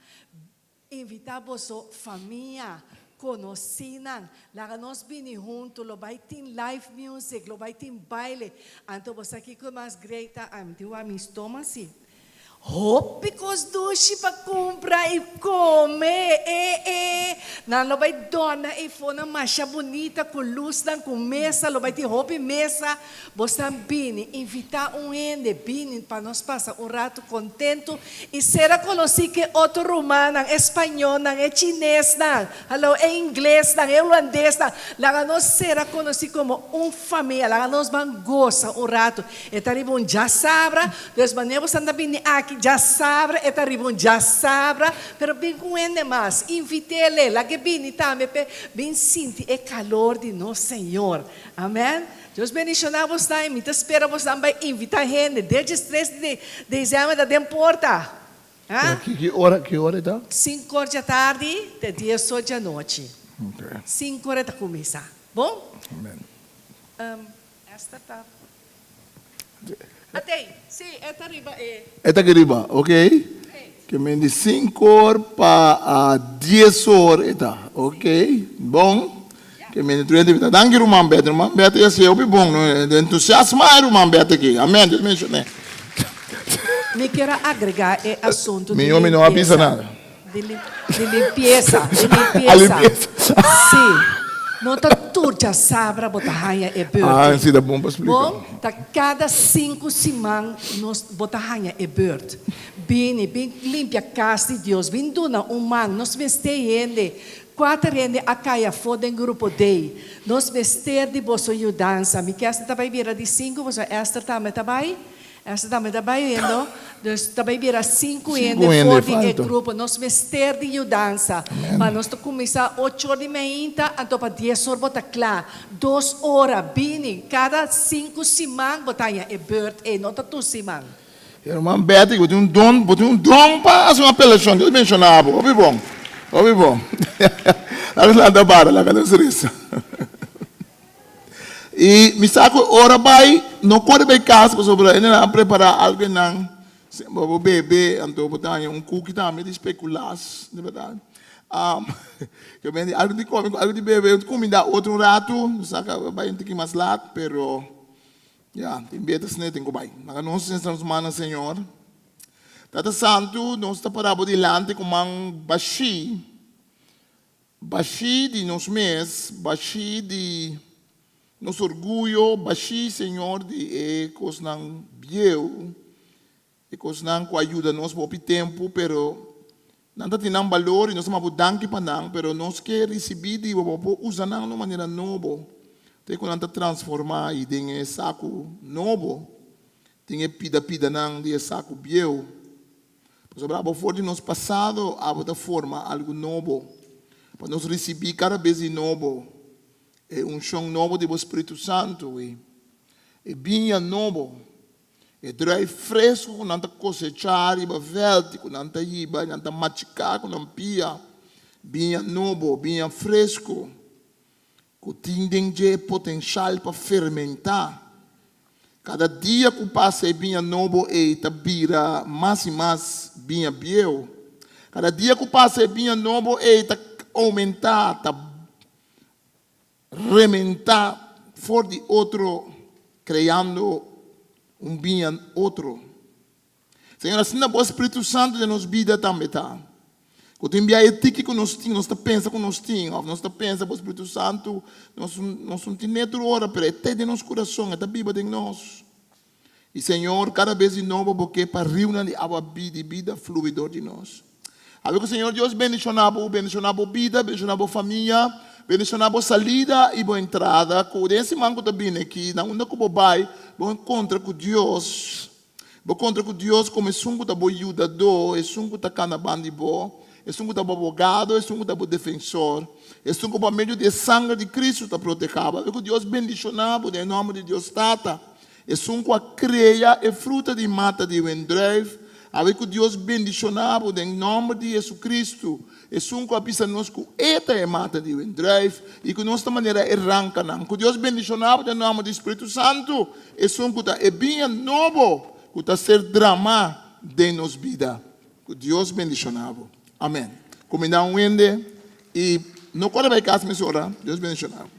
invitar você família, conhecida. Lá nós vamos juntos, lo vai ter live music, lo vai ter baile. Então você aqui com mais greita, eu a minha estômago assim. Hopicos doce para comprar e comer. Não vai dona e for na marcha bonita com luz, com mesa, lo vai ter roupa mesa. Você bine, invitar ende, bine para nós passar rato contento e será conhecido que outro romano, espanhol, é chinês, é inglês, é holandês, lá nós será conhecido como família, lá nós vamos gozar rato. E tá ribon já sabra, Deus manevos anda bine aqui já sabra, e tá ribon já sabra, pero bem com ende mais, invite-le, lá que bine também, bem sente o calor de nosso Senhor, amém? Deus bendicionar você, me espera você também invitar gente, desde 3 de dezembro da temporada. Que hora está? 5 horas da tarde, até 10 horas da noite. Okay. 5 horas da começar. Bom? Amen. Esta tá. Até, sim, esta arriba é. Esta que arriba, ok? Que me de 5 horas para 10 horas, está, ok? Bom. Que me de 30 minutos. Danke, irmão Beto. Irmão Beto, esse é o bom, não? Entusiasmar, irmão Beto aqui. Amém. Deus mencionei. Me quero agregar o assunto Meu homem não avisa nada. De limpeza. A limpeza. Sim. Não está tudo já sabra, botar raia e beurre. Ah, sim, dá bom para explicar. Bom, tá cada 5 semanas nós botar raia e beurre. Bem limpa a casa de Deus. Bem duna man, nós vestemos 4 gente a caia foda em grupo dei. Nós vestir de boa ajudança. Me quer também vira de 5, você esta também também. Esta também também indo. Nós também vira 5 gente fora em grupo. Nós vestir de ajudança. Mas nós começar 8 horas de manhã, então para 10 horas botar claro. 2 horas bem. Cada 5 semanas botar e bird e não tá tu semana. Irmão Beto, eu tenho um dom para fazer uma apelação. Deus mencionava. Ouvi bom. Lá da barra, lá da cerveja. E me saco ora vai, não corre bem casa, sobre ainda preparar algo não, o bebê, então botar cookie também de especular, de verdade. Que bem, algo de comer, algo de beber, comida outro rato, saca vai ter que mais lá, pero já, tem betas né, tem que vai. Mas nós estamos manas Senhor. Tata Santo, nós está parado delante com um baixi de nos mês, baixi de nosso orgulho, baixi Senhor de coisas não bieu, coisas não que ajuda nós por tempo, pero não tem valor e nós estamos danke para não, pero nós quer receber de usar não de maneira nova, tem que não transformar e tem saco novo, tem pida não de saco bieu. Sobre a forma de nosso passado, a outra forma, algo novo. Para nós receber cada vez de novo. É chão novo do Espírito Santo. É vinha novo. É drai fresco, com nanta cosechar, e verde, com nanta iba, nanta machicar, com nanta pia. Vinha novo, vinha fresco. Que tem potencial para fermentar. Cada dia que passa vinha novo e vira mais e mais vinha biel. Cada dia que passa vinha novo e aumentar, rementar fora de outro, criando vinha outro. Senhor, assim o Espírito Santo de nos vida também tá. Quando envia ética que nós temos, nós pensa que nós temos, nós pensa o Espírito Santo, nós não temos outra hora, mas até de nosso coração, até a Bíblia de nós. E Senhor, cada vez de novo, porque para reunir a vida fluidor de nós. Algo que o Senhor Deus bendicionava a vida, bendicionava a família, bendicionava a salida e boa entrada. Com esse manco também aqui, na onda que eu vai, vou encontrar com Deus. Vou encontrar com Deus como é um que boa ajudador, é um que está canabando bom. É um que advogado, é um que defensor. É um que por meio de sangue de Cristo está protegido. É que Deus bendicionava em nome de Deus Tata. É um que creia e fruta de mata de Wendrive. É que Deus bendicionava em nome de Jesus Cristo. É um que avisa nós que esta é mata de Wendrive e que nossa maneira arranca não. Que Deus bendicionava em nome do Espírito Santo. É um que está bem novo, que está ser drama de nossa vida. Que Deus bendicionava. Amém. Comendar ende e não corre para casa, Deus bendicionava.